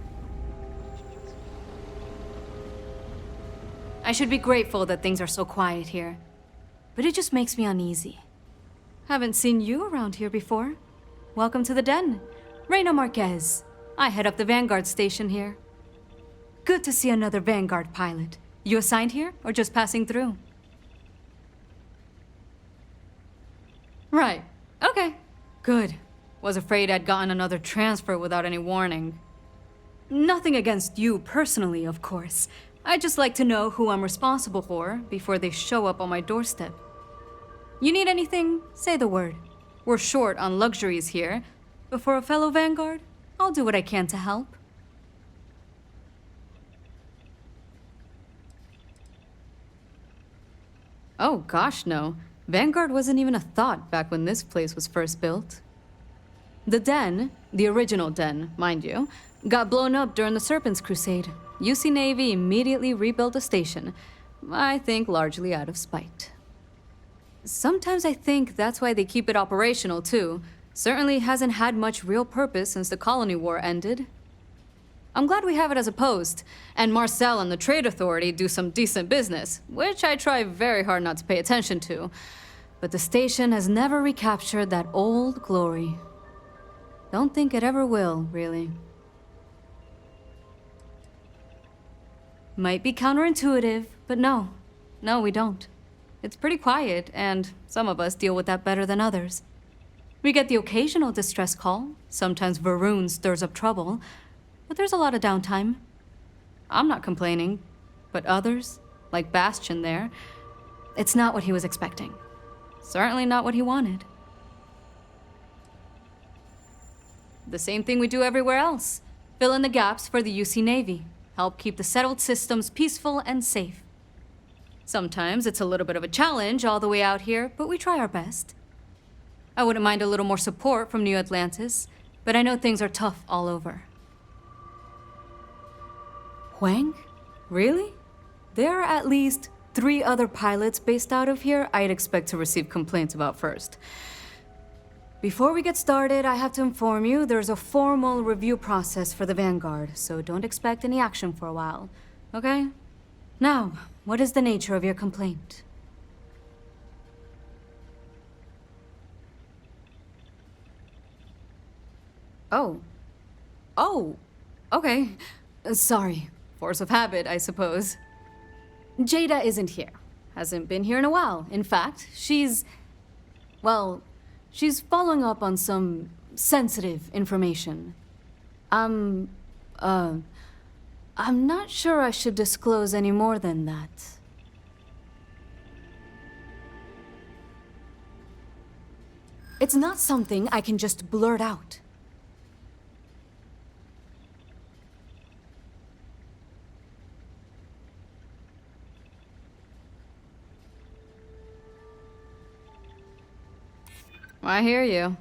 Speaker 19: I should be grateful that things are so quiet here, but it just makes me uneasy. Haven't seen you around here before. Welcome to the den. Reina Marquez. I head up the Vanguard station here. Good to see another Vanguard pilot. You assigned here, or just passing through? Right. Okay. Good. Was afraid I'd gotten another transfer without any warning. Nothing against you personally, of course. I'd just like to know who I'm responsible for before they show up on my doorstep. You need anything? Say the word. We're short on luxuries here, but for a fellow Vanguard, I'll do what I can to help. Oh gosh, no. Vanguard wasn't even a thought back when this place was first built. The den, the original den, mind you, got blown up during the Serpent's Crusade. UC Navy immediately rebuilt the station, I think largely out of spite. Sometimes I think that's why they keep it operational, too. Certainly hasn't had much real purpose since the colony war ended. I'm glad we have it as a post, and Marcel and the Trade Authority do some decent business, which I try very hard not to pay attention to. But the station has never recaptured that old glory. Don't think it ever will, really. Might be counterintuitive, but no, we don't. It's pretty quiet, and some of us deal with that better than others. We get the occasional distress call. Sometimes Varun stirs up trouble, but there's a lot of downtime. I'm not complaining, but others, like Bastion there, it's not what he was expecting. Certainly not what he wanted. The same thing we do everywhere else. Fill in the gaps for the UC Navy. Help keep the settled systems peaceful and safe. Sometimes it's a little bit of a challenge all the way out here, but we try our best. I wouldn't mind a little more support from New Atlantis, but I know things are tough all over. Huang? Really? There are at least 3 other pilots based out of here I'd expect to receive complaints about first. Before we get started, I have to inform you there's a formal review process for the Vanguard, so don't expect any action for a while, okay? Now, what is the nature of your complaint? Oh, okay. Sorry. Force of habit, I suppose. Jada isn't here. Hasn't been here in a while. In fact, she's following up on some sensitive information. I'm not sure I should disclose any more than that. It's not something I can just blurt out. I hear you.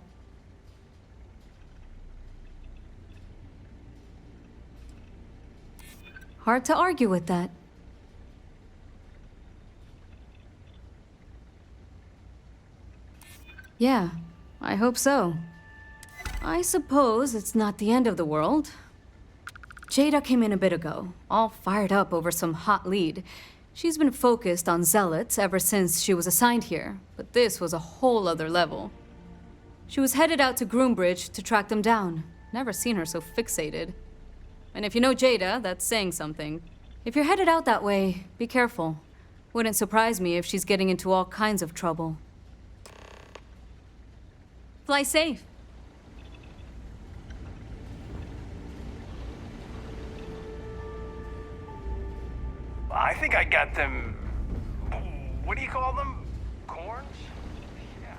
Speaker 19: Hard to argue with that. Yeah, I hope so. I suppose it's not the end of the world. Jada came in a bit ago, all fired up over some hot lead. She's been focused on zealots ever since she was assigned here, but this was a whole other level. She was headed out to Groombridge to track them down. Never seen her so fixated. And if you know Jada, that's saying something. If you're headed out that way, be careful. Wouldn't surprise me if she's getting into all kinds of trouble. Fly safe.
Speaker 14: I think I got them. What do you call them? Corns? Yeah.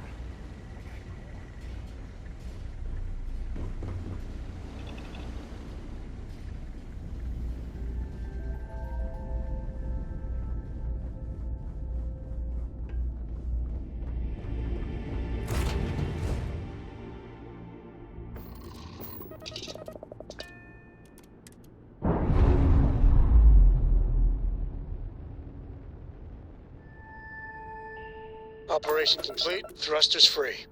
Speaker 3: Operation complete. Thrusters free.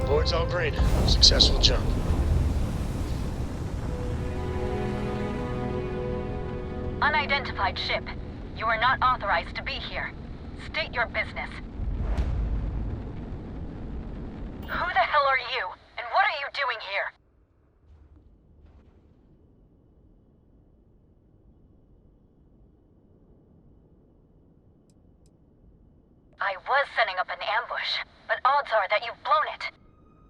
Speaker 3: Board's all green. Successful jump.
Speaker 8: Unidentified ship. You are not authorized to be here. State your business. Who the hell are you? And what are you doing here? I was setting up an ambush, but odds are that you've blown it.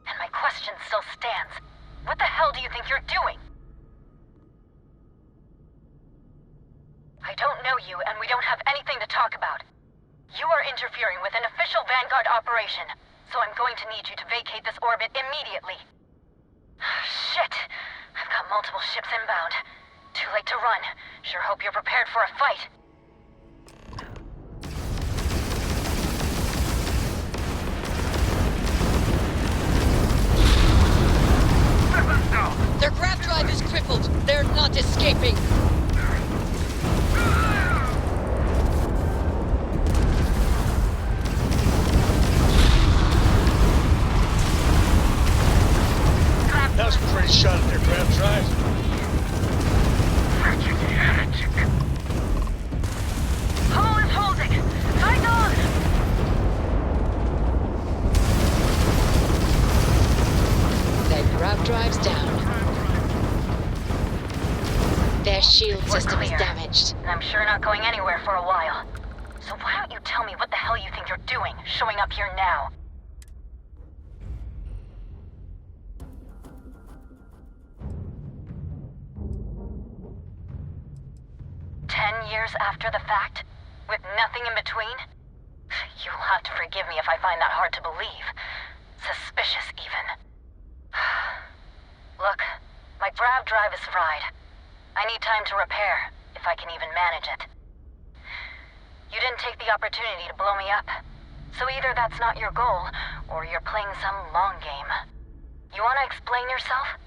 Speaker 8: And my question still stands. What the hell do you think you're doing? I don't know you, and we don't have anything to talk about. You are interfering with an official Vanguard operation, so I'm going to need you to vacate this orbit immediately. Shit! I've got multiple ships inbound. Too late to run. Sure hope you're prepared for a fight.
Speaker 1: Their grav drive is crippled. They're not escaping.
Speaker 3: That was a pretty shot at their grav drive.
Speaker 8: Hull is holding. Fight on!
Speaker 1: Their grav drive's down. Their shield system is damaged.
Speaker 8: And I'm sure not going anywhere for a while. So why don't you tell me what the hell you think you're doing, showing up here now? Years after the fact? With nothing in between? You'll have to forgive me if I find that hard to believe. Suspicious, even. Look, my grav drive is fried. I need time to repair, if I can even manage it. You didn't take the opportunity to blow me up. So either that's not your goal, or you're playing some long game. You want to explain yourself?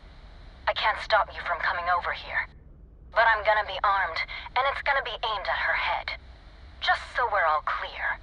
Speaker 8: I can't stop you from coming over here. But I'm gonna be armed, and it's gonna be aimed at her head. Just so we're all clear.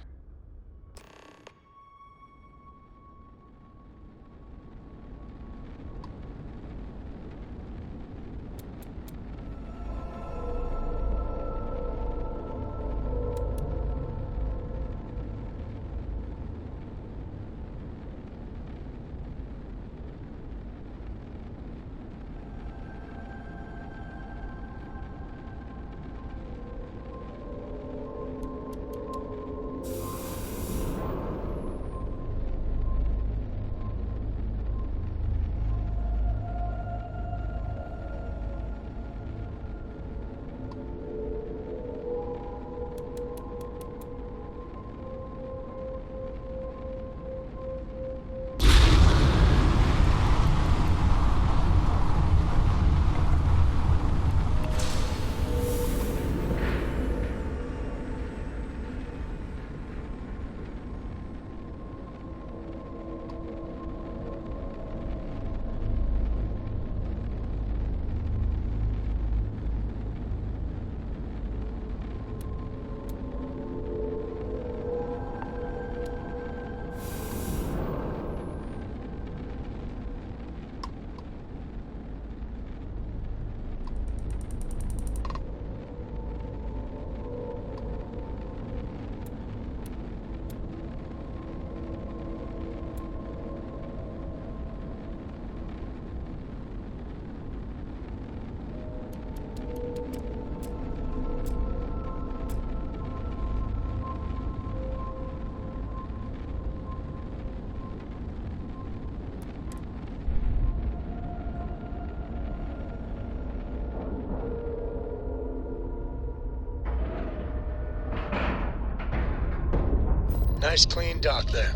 Speaker 3: Nice clean dock there.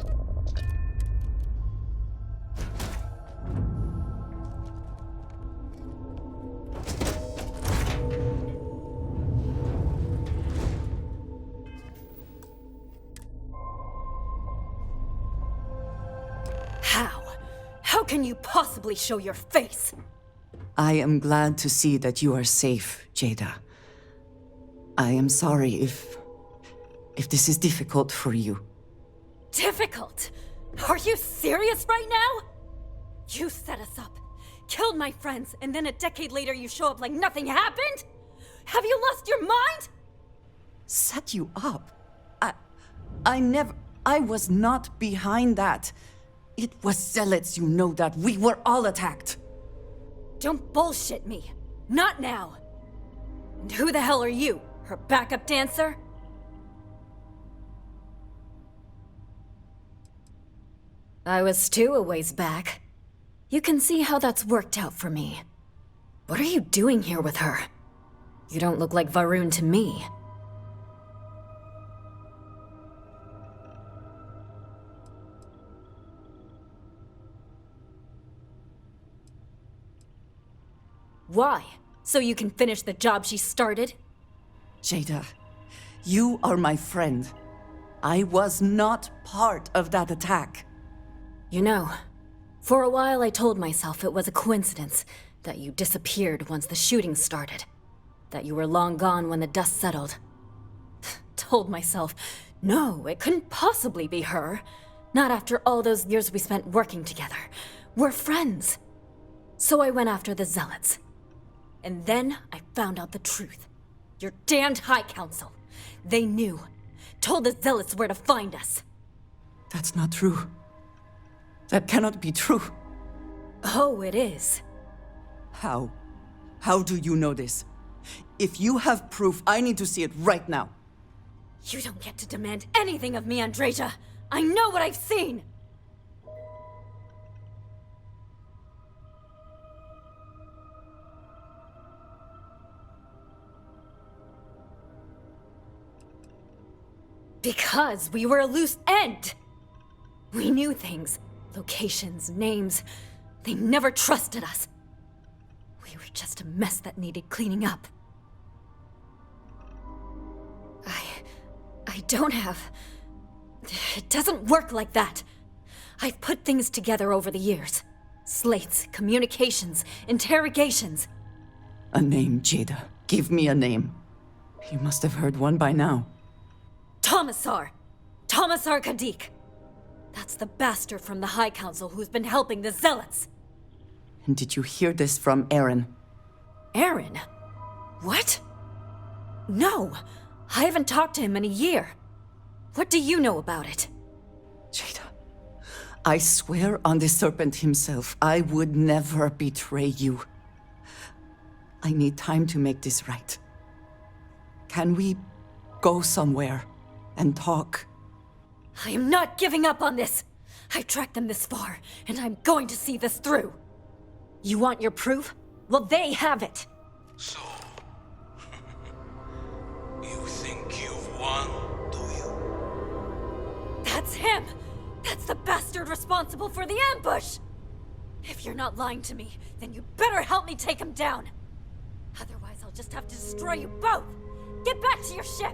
Speaker 19: How can you possibly show your face?
Speaker 5: I am glad to see that you are safe, Jada. I am sorry if this is difficult for you.
Speaker 19: Difficult? Are you serious right now? You set us up, killed my friends, and then a decade later you show up like nothing happened? Have you lost your mind?
Speaker 5: Set you up? I was not behind that. It was Zealots, you know that. We were all attacked.
Speaker 19: Don't bullshit me. Not now. And who the hell are you? Her backup dancer? I was too a ways back. You can see how that's worked out for me. What are you doing here with her? You don't look like Varun to me.
Speaker 12: Why? So you can finish the job she started?
Speaker 5: Jada, you are my friend. I was not part of that attack.
Speaker 12: You know, for a while I told myself it was a coincidence that you disappeared once the shooting started. That you were long gone when the dust settled. Told myself, no, it couldn't possibly be her. Not after all those years we spent working together. We're friends. So I went after the Zealots. And then I found out the truth. Your damned High Council. They knew. Told the Zealots where to find us.
Speaker 5: That's not true. That cannot be true.
Speaker 12: Oh, it is.
Speaker 5: How? How do you know this? If you have proof, I need to see it right now.
Speaker 12: You don't get to demand anything of me, Andreja. I know what I've seen! Because we were a loose end! We knew things. Locations, names. They never trusted us. We were just a mess that needed cleaning up. I don't have... It doesn't work like that. I've put things together over the years. Slates, communications, interrogations.
Speaker 5: A name, Jada. Give me a name. You must have heard one by now.
Speaker 12: Tomasar! Tomasar Kadik! That's the bastard from the High Council who's been helping the Zealots!
Speaker 5: And did you hear this from Eren?
Speaker 12: Eren? What? No! I haven't talked to him in a year. What do you know about it?
Speaker 5: Jada, I swear on the Serpent himself, I would never betray you. I need time to make this right. Can we go somewhere and talk?
Speaker 12: I am not giving up on this! I tracked them this far, and I'm going to see this through. You want your proof? Well, they have it!
Speaker 22: So... you think you've won, do you?
Speaker 12: That's him! That's the bastard responsible for the ambush! If you're not lying to me, then you better help me take him down! Otherwise, I'll just have to destroy you both! Get back to your ship!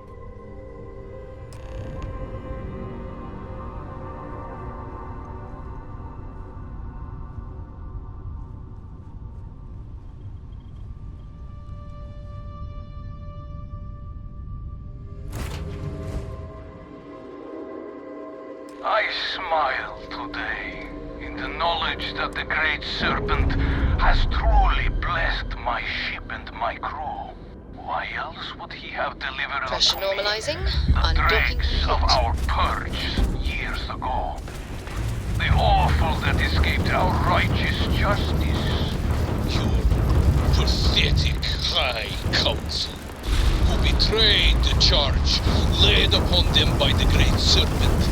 Speaker 22: I smile today in the knowledge that the Great Serpent has truly blessed my ship and my crew. Why else would he have delivered
Speaker 1: Pressure
Speaker 22: unto me
Speaker 1: normalizing.
Speaker 22: the
Speaker 1: Undocking
Speaker 22: dregs of
Speaker 1: complete.
Speaker 22: our purge years ago? The awful that escaped our righteous justice.
Speaker 23: Your pathetic High Council, who betrayed the charge laid upon them by the Great Serpent,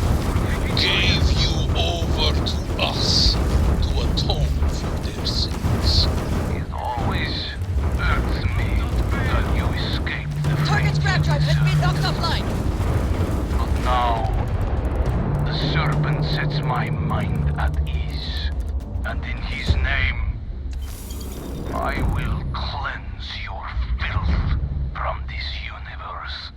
Speaker 23: gave you over to us to atone for their sins.
Speaker 22: It always irks me that you escaped the
Speaker 1: Target's grab drive has been knocked offline.
Speaker 22: But now, the Serpent sets my mind at ease. And in his name, I will cleanse your filth from this universe.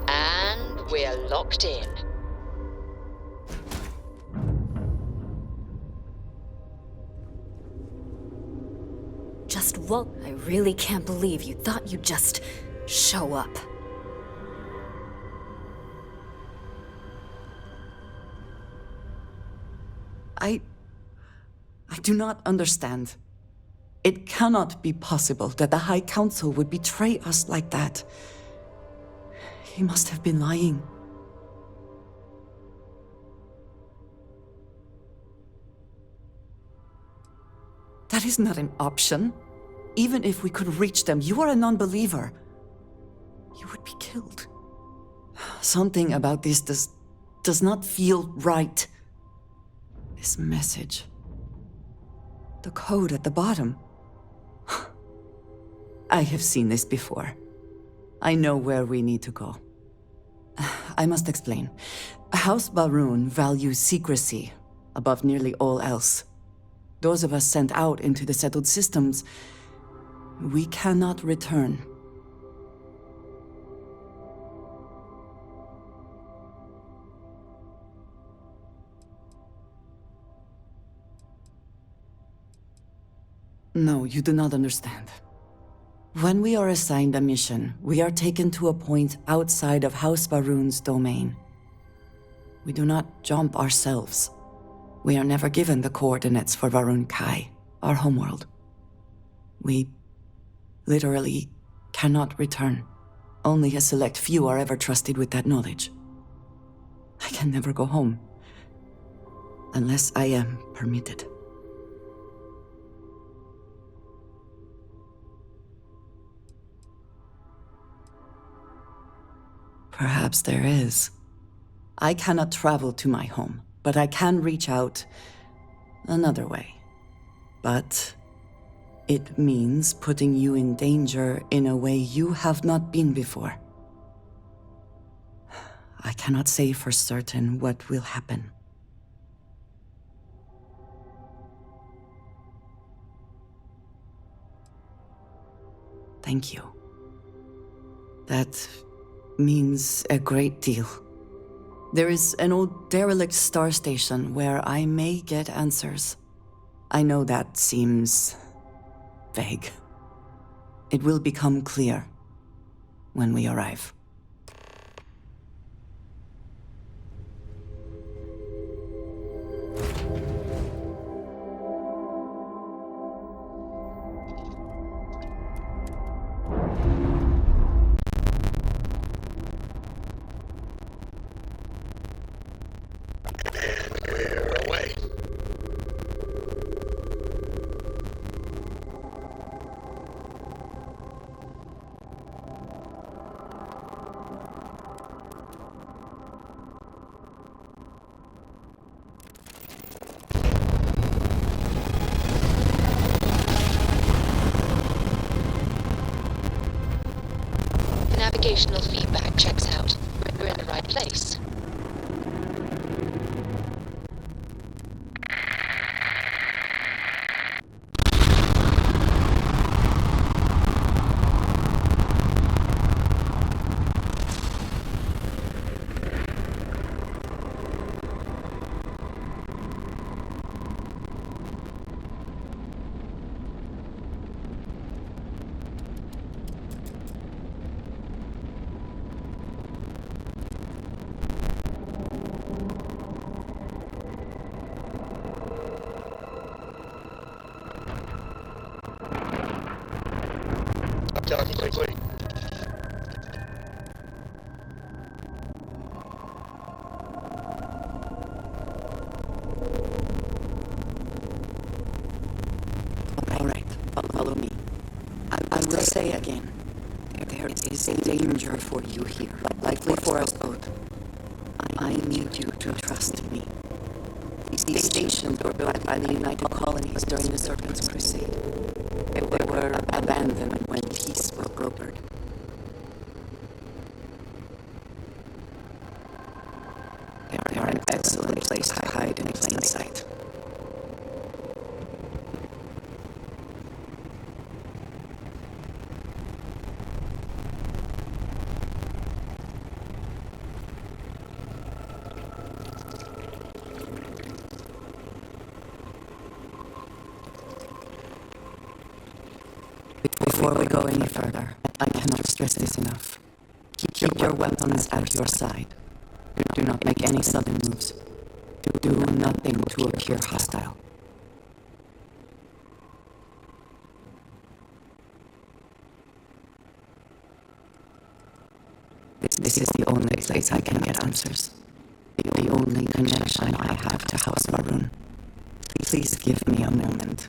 Speaker 1: And we're locked in.
Speaker 12: Just what? I really can't believe you thought you'd just show up.
Speaker 5: I do not understand. It cannot be possible that the High Council would betray us like that. He must have been lying. That is not an option. Even if we could reach them, you are a non-believer. You would be killed. Something about this does not feel right. This message. The code at the bottom. I have seen this before. I know where we need to go. I must explain. House Va'ruun values secrecy above nearly all else. Those of us sent out into the settled systems, we cannot return. No, you do not understand. When we are assigned a mission, we are taken to a point outside of House Va'ruun's domain. We do not jump ourselves. We are never given the coordinates for Va'ruun Kai, our homeworld. We literally cannot return. Only a select few are ever trusted with that knowledge. I can never go home, unless I am permitted. Perhaps there is. I cannot travel to my home, but I can reach out another way. But it means putting you in danger in a way you have not been before. I cannot say for certain what will happen. Thank you. That means a great deal. There is an old derelict star station where I may get answers. I know that seems vague. It will become clear when we arrive.
Speaker 1: Navigational feedback checks out. We're in the right place.
Speaker 3: Talking quickly.
Speaker 5: All right, follow me. I will say again, there is a danger for you here, likely for us both. I need you to trust me. These stations were built by the United Colonies during the Serpent's Crusade. They were abandoned when peace was brokered. They are an excellent place to hide in plain sight. Before we go any further, I cannot stress this enough. Keep your weapons at your side. Do not make any sudden moves. Do nothing to appear hostile. This is the only place I can get answers. The only connection I have to House Va'ruun. Please give me a moment.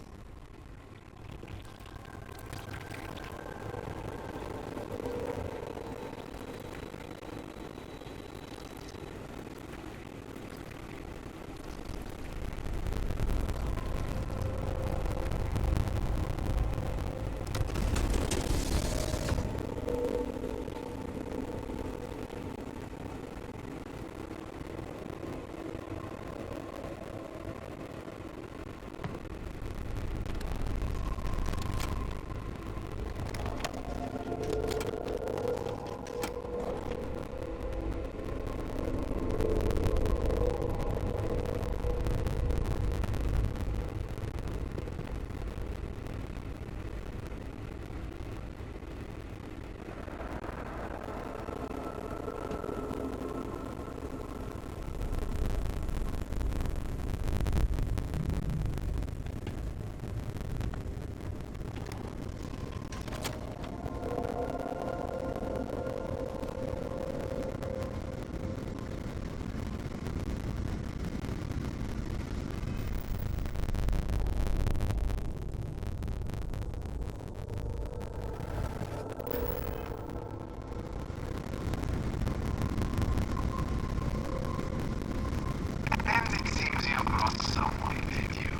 Speaker 2: Someone did you,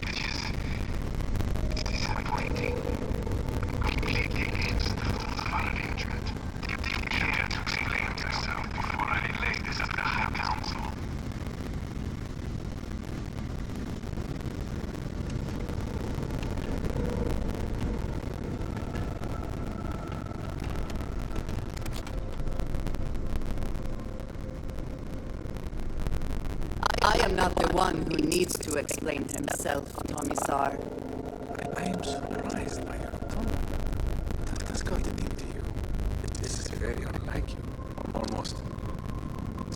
Speaker 2: which is disappointing. Completely against the rules of our arrangement. Do you care to explain yourself before I relay this at the High Council?
Speaker 10: I am not the one who needs to explain himself, Commissar.
Speaker 2: I am surprised by your tone. That has gotten into you. This is very unlike you. Almost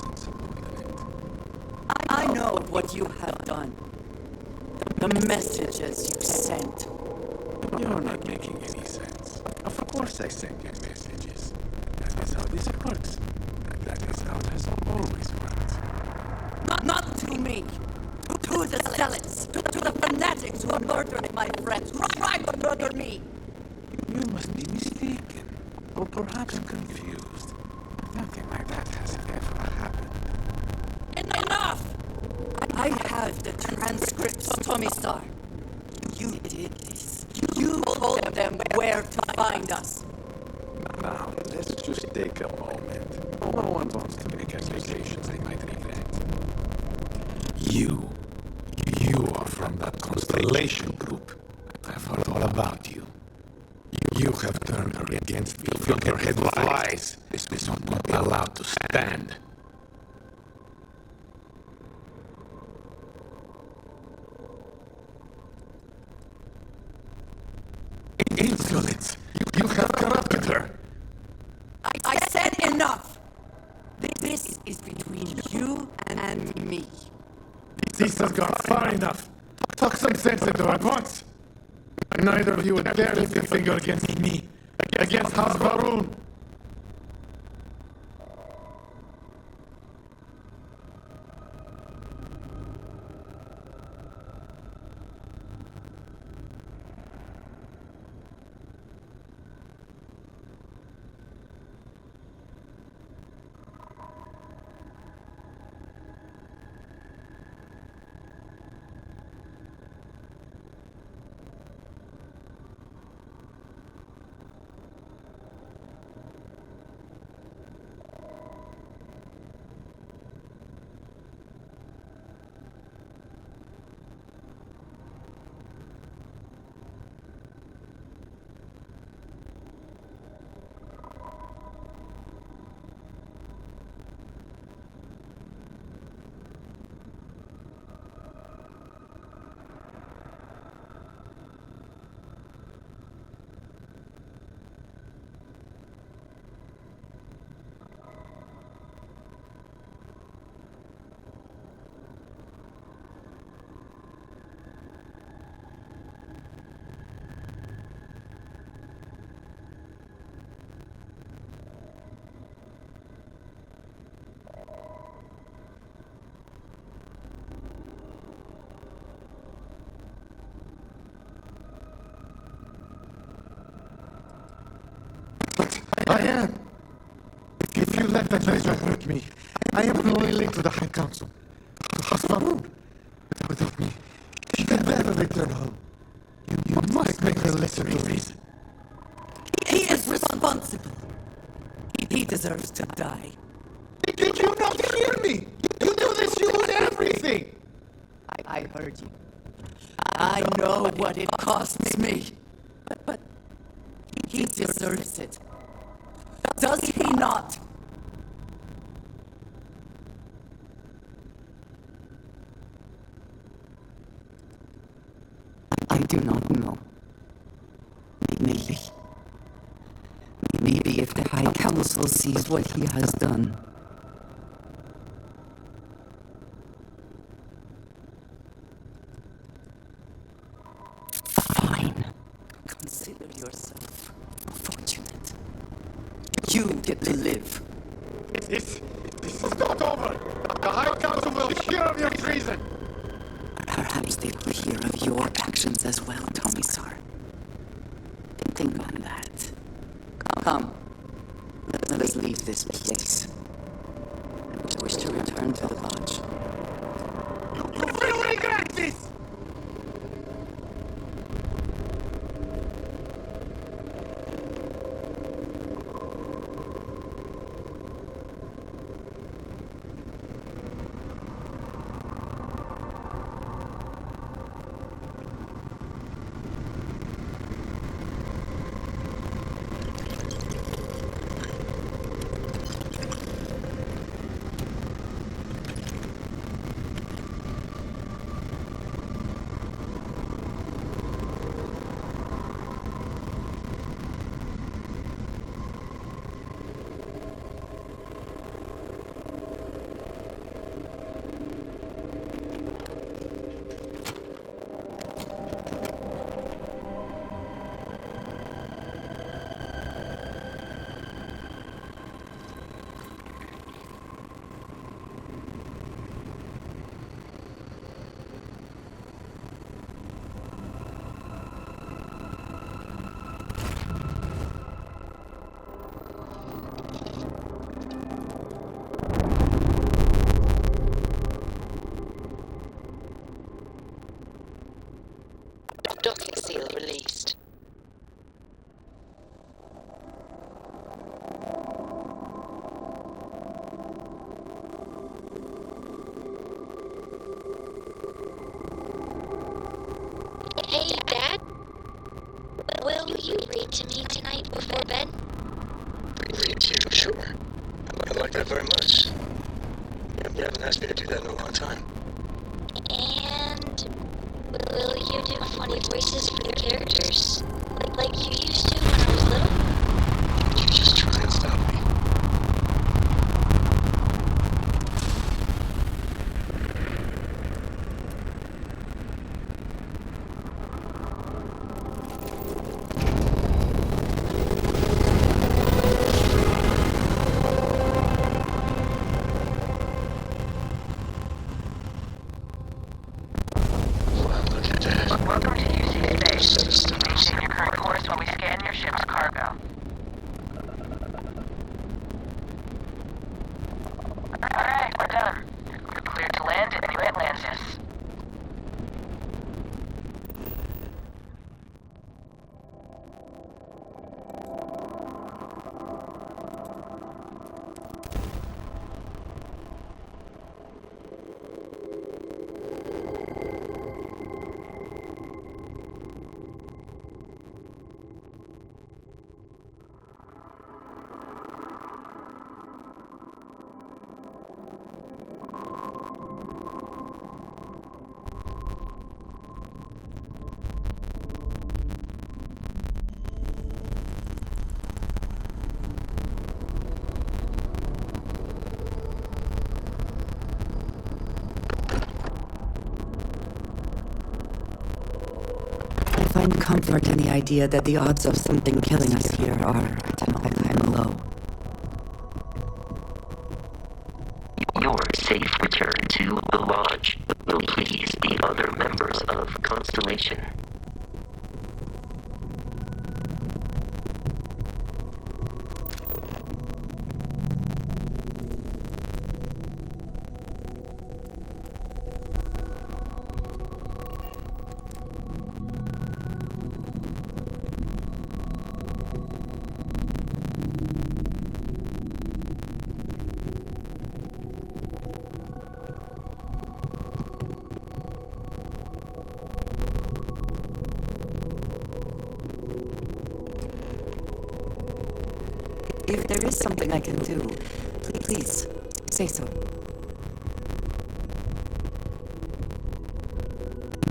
Speaker 2: insubordinate.
Speaker 10: I know what you have done. The messages you sent.
Speaker 2: You're not making any sense. Of course I send you messages. That is how this works. That is how it has always worked.
Speaker 10: Not to me. To the zealots. To the fanatics who murdered my friends. Who tried to murder me.
Speaker 2: You must be mistaken. Or perhaps confused. Nothing like that has ever happened.
Speaker 10: Enough! I have the transcripts, Commissar. You did this. You told them where to find us.
Speaker 2: Now, let's just take a moment. No one wants to make accusations they might regret. You are from that Constellation group. I've heard all about you. You have turned her against me, filled her head with lies. This will not be allowed to stand. Insolence! You have corrupted her!
Speaker 10: I said enough! This is between you and me.
Speaker 2: This has gone far enough. Talk some sense into her at once. Neither of you would dare lift a finger against me, against House Varun. I am. If you let that laser hurt me, I am an only link to the High Council. To House Varun. Without me, she can never return home. You must make her listen to reason.
Speaker 10: He is responsible. He deserves to die.
Speaker 2: Did you not hear me? You do this, you lose everything.
Speaker 10: I heard you. I know what it costs me. But he deserves it. Does he not? I do not know. Maybe if the High Council sees what he has done. Fine. Consider yourself fortunate. You get to live.
Speaker 2: This is not over. The High Council will hear of your treason.
Speaker 10: Perhaps they will hear of your actions as well, Commissar. Think on that. Come. Let us leave this place. I wish to return to the lodge.
Speaker 2: You will regret!
Speaker 6: Will you read to me tonight before bed?
Speaker 3: Read to you, sure. I'd like that very much. You haven't asked me to do that in a long time.
Speaker 6: And will you do funny voices for the characters? Like you used to when I was little?
Speaker 3: You just try and stop me.
Speaker 22: Welcome to UC Space. Maintain your current course while we scan your ship's cargo. Alright, we're done. You're cleared to land at New Atlantis.
Speaker 10: I find comfort in the idea that the odds of something killing us here are at an all-time low.
Speaker 7: Your safe return to the Lodge will please the other members of Constellation.
Speaker 10: If there is something I can do, please say so.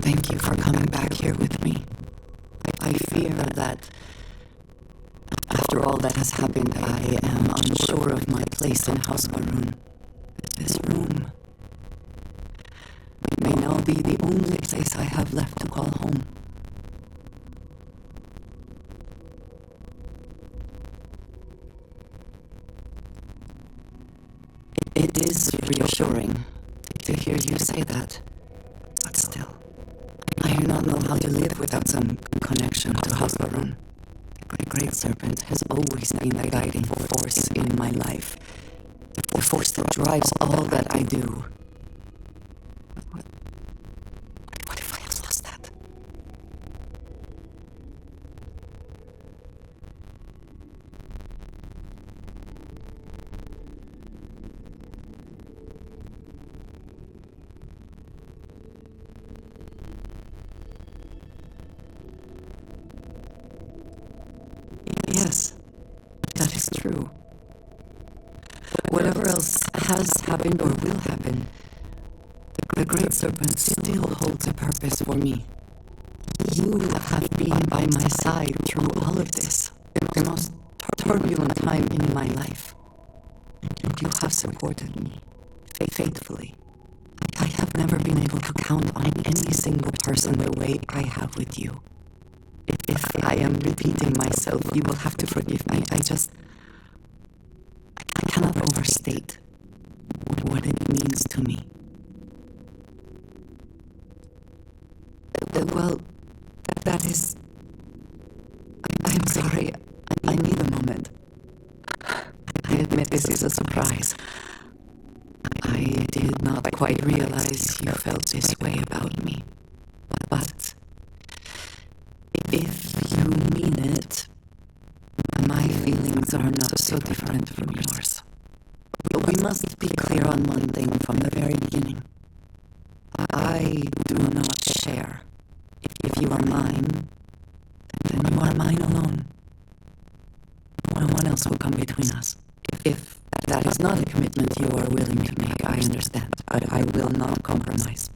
Speaker 10: Thank you for coming back here with me. I fear that after all that has happened, I am unsure of my place in House Maroon. This room may now be the only place I have left to call home. It is reassuring to hear you say that, but still, I do not know how to live without some connection to House Maroon. The Great Serpent has always been the guiding force in my life, the force that drives all that I do. What if I have lost that? Yes, that is true. Whatever else has happened or will happen, the Great Serpent still holds a purpose for me. You have been by my side through all of this, the most turbulent time in my life. And you have supported me faithfully. I have never been able to count on any single person the way I have with you. If I am repeating myself, you will have to forgive me. I cannot overstate what it means to me. Well, that is... I'm sorry. I need a moment. I admit this is a surprise. I did not quite realize you felt this way about me. But if you mean it, my feelings are not so different from yours. We must be clear on one thing from the very beginning. I do not share. If you are mine, then you are are mine alone. No one else will come between us. If that is not a commitment you are willing to make, I understand, but I will not compromise.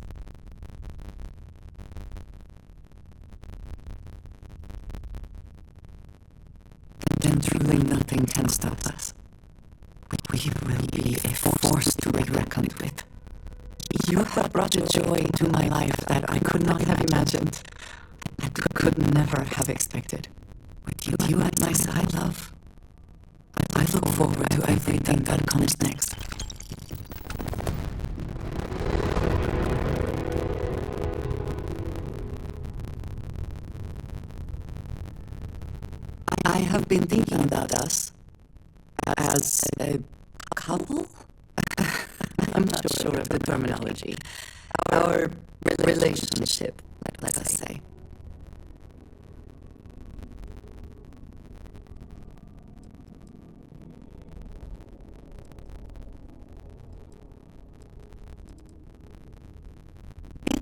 Speaker 10: Then truly nothing can stop us. We will be a force to be reckoned with. You have brought a joy to my life that I could not have imagined. I could never have expected. With you at my side, love, I look forward to everything that comes next. I have been thinking about us as a couple? I'm not sure of the terminology. Our relationship, let us say.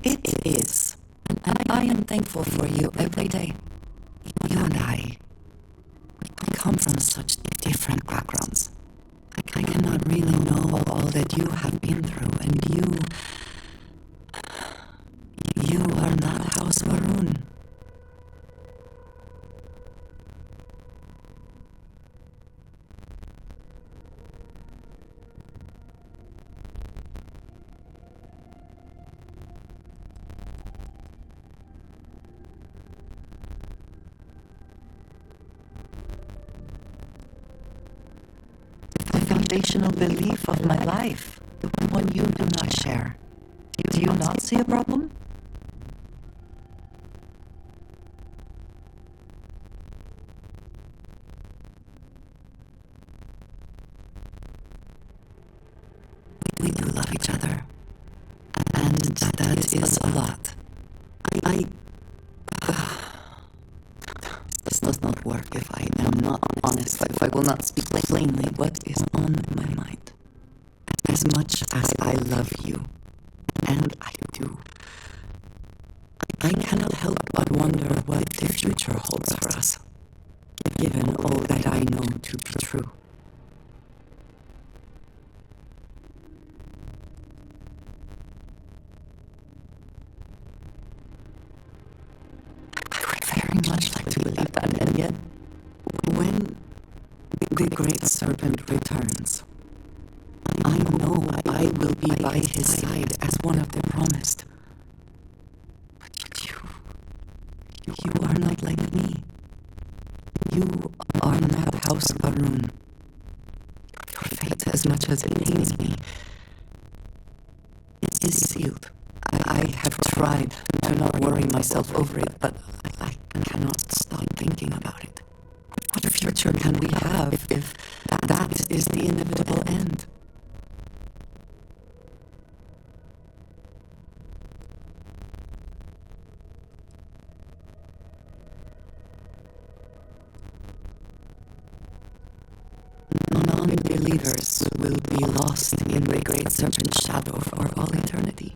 Speaker 10: It is, and I am thankful for you every day. You and I, we come from such different backgrounds. I cannot really know all that you have been through, and you are not House Varun. Foundational belief of my life, the one you do not share. Do you not see a problem? We do love each other, and that is a lot. This does not work if I am not honest, if I will not speak plainly what is on my mind. As much as I love you, and I do, I cannot help but wonder what the future holds for us, given all that I know to be true. I would very much like to believe that, and yet, when the Great Serpent returns, I know I will be by his side as one of the promised. But you are not like me. You are not House Varun. Your fate, as much as it pains me, is sealed. I have tried to not worry myself over it, but I cannot stop thinking about it. What future can we have if that is the inevitable end? Non-believers will be lost in the Great Serpent's shadow for all eternity.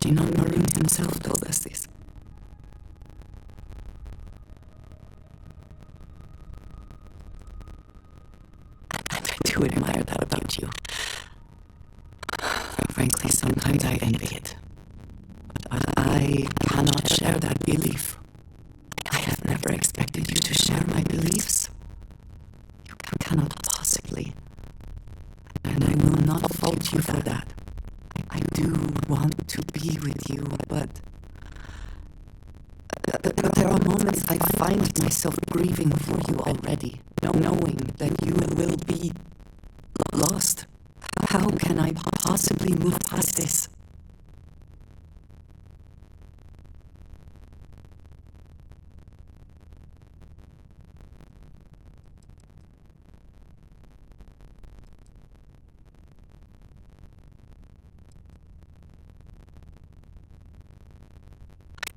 Speaker 10: Dinon Varun himself told us this. And I do admire that about you. Frankly, sometimes I envy it. But I cannot share that belief. I have never expected you to share my beliefs. You cannot possibly. And I will not fault you for that. I do want to be with you, but there are moments I find myself grieving for you already, knowing that you will be lost. How can I possibly move past this?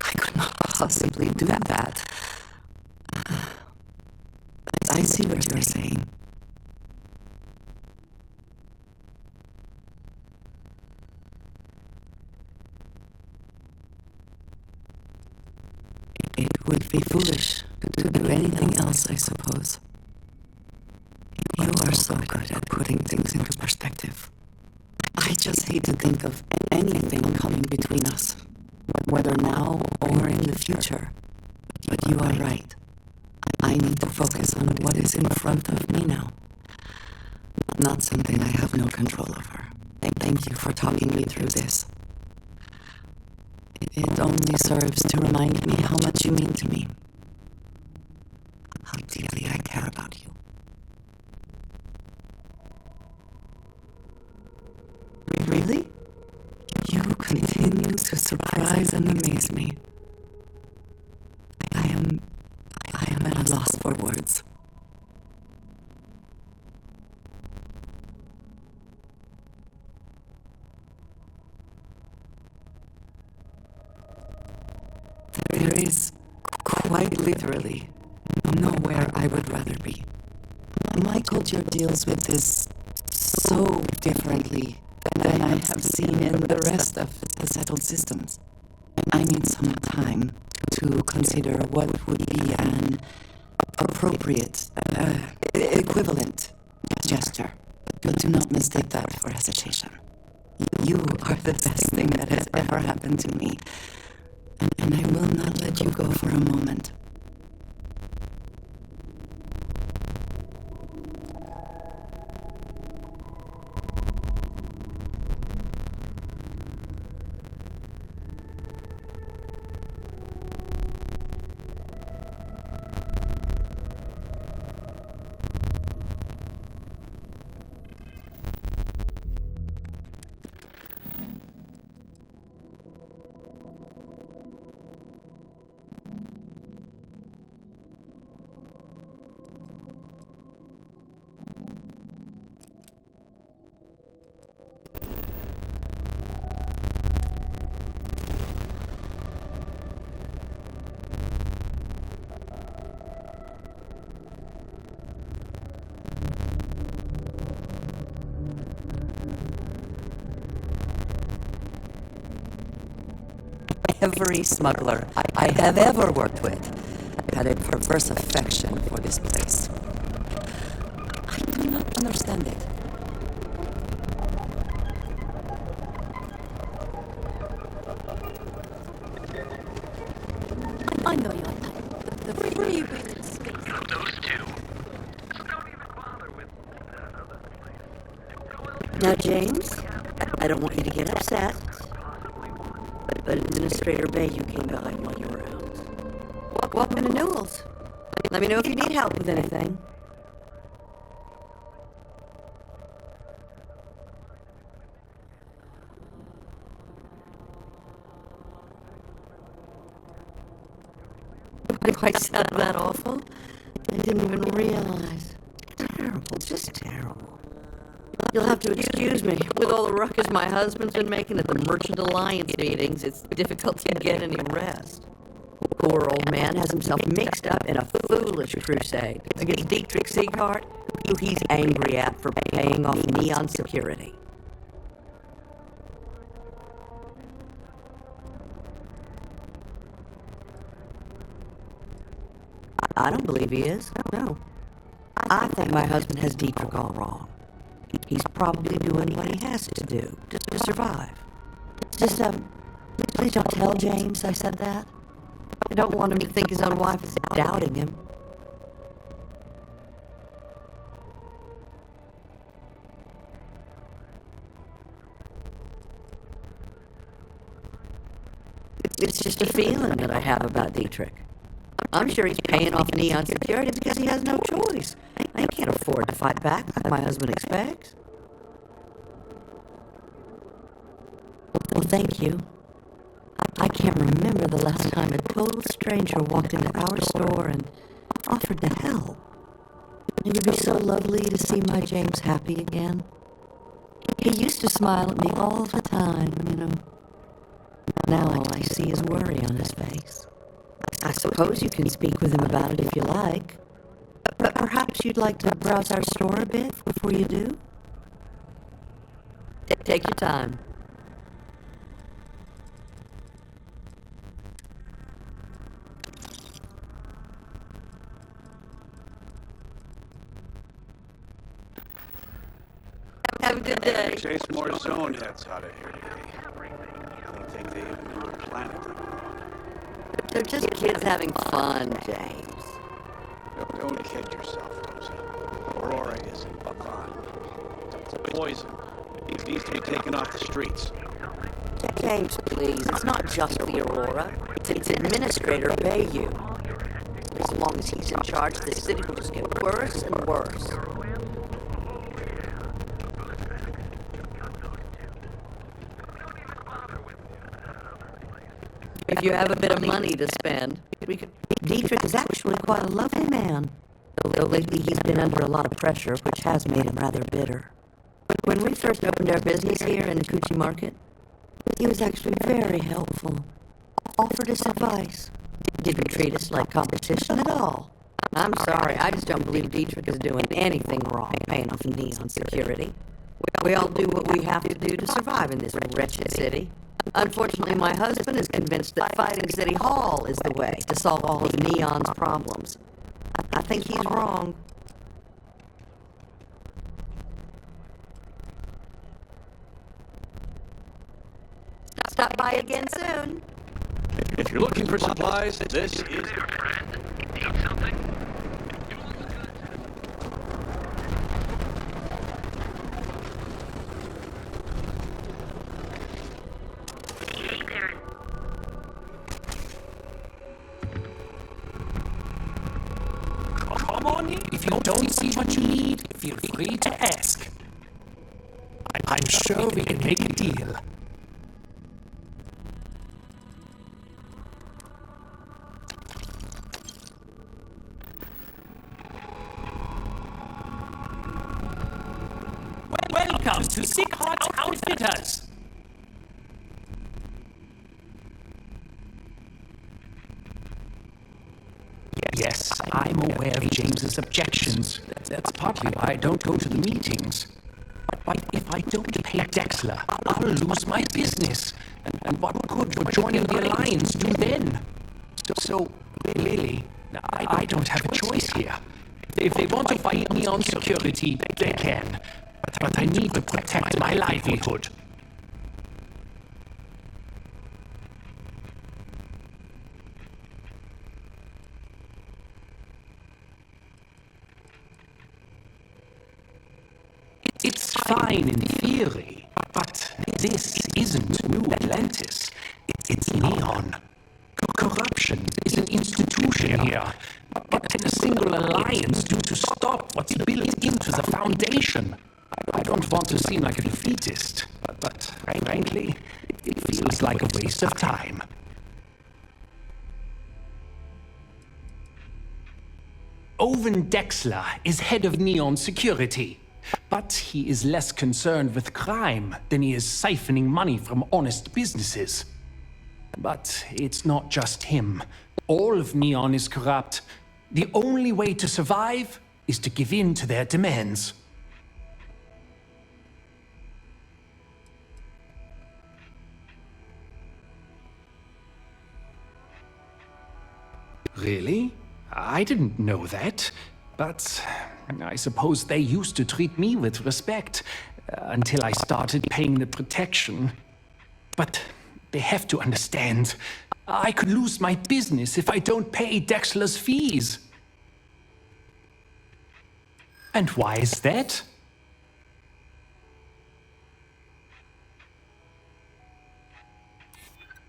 Speaker 10: I could not possibly do that. I see what you're saying. It would be foolish
Speaker 5: to do anything else, I suppose. You are so good at putting things into perspective. I just hate to think of anything coming between us, whether now or in the future. But you are right. I need to focus on what is in front of me now. Not something I have no control over. Thank you for talking me through this. It only serves to remind me how much you mean to me. How deeply I care about you. Really? You continue to surprise and amaze me. I am at a loss for words. There is, quite literally, nowhere I would rather be. My culture deals with this so differently than I have seen in the rest of the settled systems. I need some time to consider what would be an appropriate, equivalent gesture. But do not mistake that for hesitation. You are the best thing that has ever happened to me. And I will not let you go for a moment. Every smuggler I have ever worked with had a perverse affection for this place. I do not understand it. I know you like that. The free breathing space.
Speaker 22: Those two.
Speaker 13: Now, James, I don't want you to get upset, but Administrator Bayou came by while you were out. Welcome to Newell's. Let me know if you need help with anything. Do I sound that awful? I didn't even realize. Terrible, just terrible. You'll have to excuse me. With all the ruckus my husband's been making at the Merchant Alliance meetings, it's difficult to get any rest. Poor old man has himself mixed up in a foolish crusade against Dietrich Sieghart, who he's angry at for paying off Neon Security. I don't believe he is. No. I think my husband has Dietrich all wrong. He's probably doing what he has to do to survive. Just, please don't tell James I said that. I don't want him to think his own wife is doubting him. It's just a feeling that I have about Dietrich. I'm sure he's paying off Neon Security because he has no choice. I can't afford to fight back like my husband expects. Well, thank you. I can't remember the last time a total stranger walked into our store and offered to help. It would be so lovely to see my James happy again. He used to smile at me all the time, you know. Now all I see is worry on his face. I suppose you can speak with him about it if you like. But perhaps you'd like to browse our store a bit before you do? Take your time. Have a good day.
Speaker 15: Chase more zone heads out of here today. I don't think they even know what planet they're on.
Speaker 13: They're just kids having fun, James.
Speaker 15: Don't kid yourself, Rosie. Aurora isn't fun. It's poison. It needs to be taken off the streets.
Speaker 13: James, please. It's not just the Aurora. It's Administrator Bayou. As long as he's in charge, the city will just get worse and worse. If you have a bit of money to spend, we could... Dietrich is actually quite a lovely man. Though lately he's been under a lot of pressure, which has made him rather bitter. When we first opened our business here in the Coochie Market, he was actually very helpful. Offered us advice. Didn't treat us like competition at all. I'm sorry, I just don't believe Dietrich is doing anything wrong paying off Neon security. We all do what we have to do to survive in this wretched city. Unfortunately, my husband is convinced that fighting City Hall is the way to solve all of Neon's problems. I think he's wrong. Stop by again soon.
Speaker 15: If you're looking for supplies, this is your friend. Need something?
Speaker 16: Come on in. If you don't see what you need, feel free to ask. I'm sure we can make a deal. Welcome to Sick Hearts Outfitters. Yes, I'm aware of James's objections. That's partly why I don't go to the meetings. But if I don't pay Dexler, I'll lose my business. And what good would joining the Alliance do then? So really, I don't have a choice here. If they want to fight me on security, they can. But I need to protect my livelihood. It's fine in theory, but this isn't New Atlantis. It's Neon. Corruption is an institution here. What can a single alliance do to stop what's built into the foundation? I don't want to seem like a defeatist, but frankly, it feels like a waste of time. Owen Dexler is head of Neon Security, but he is less concerned with crime than he is siphoning money from honest businesses. But it's not just him. All of Neon is corrupt. The only way to survive is to give in to their demands. Really? I didn't know that. But I suppose they used to treat me with respect until I started paying the protection. But they have to understand. I could lose my business if I don't pay Dexler's fees. And why is that?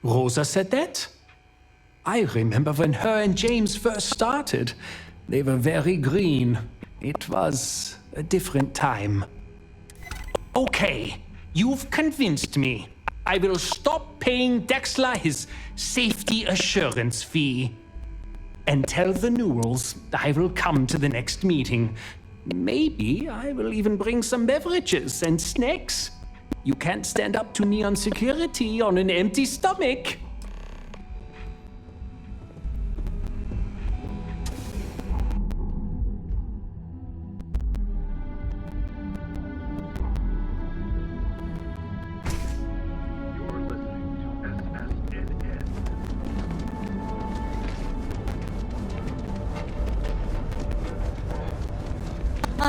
Speaker 16: Rosa said that? I remember when her and James first started. They were very green. It was a different time. Okay, you've convinced me. I will stop paying Dexler his safety assurance fee. And tell the Newells I will come to the next meeting. Maybe I will even bring some beverages and snacks. You can't stand up to Neon Security on an empty stomach.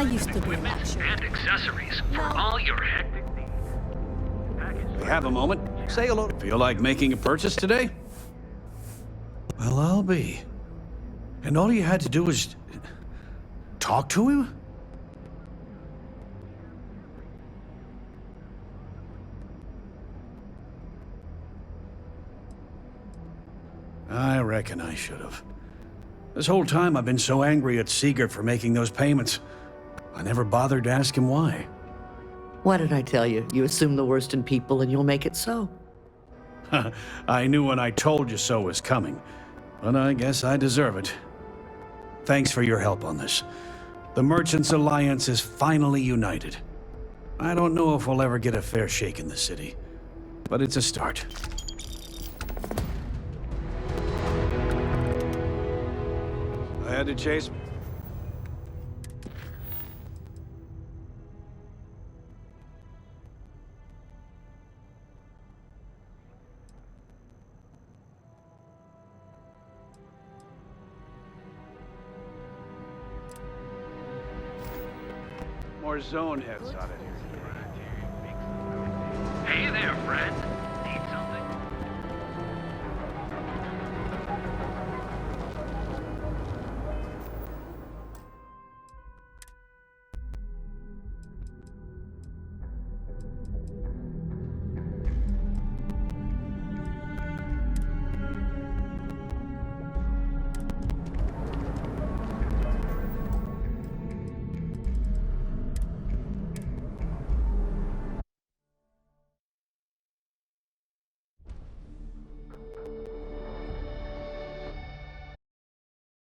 Speaker 18: I used to be a lecturer.
Speaker 22: And accessories for all your hectic needs.
Speaker 15: We have a moment. Say hello. Feel like making a purchase today? Well, I'll be. And all you had to do was talk to him? I reckon I should have. This whole time I've been so angry at Sigurd for making those payments. I never bothered to ask him why.
Speaker 13: What did I tell you? You assume the worst in people and you'll make it so.
Speaker 15: I knew when I told you so was coming, but I guess I deserve it. Thanks for your help on this. The Merchants Alliance is finally united. I don't know if we'll ever get a fair shake in the city, but it's a start. I had to chase. More zone heads out of here.
Speaker 22: Hey there, friend.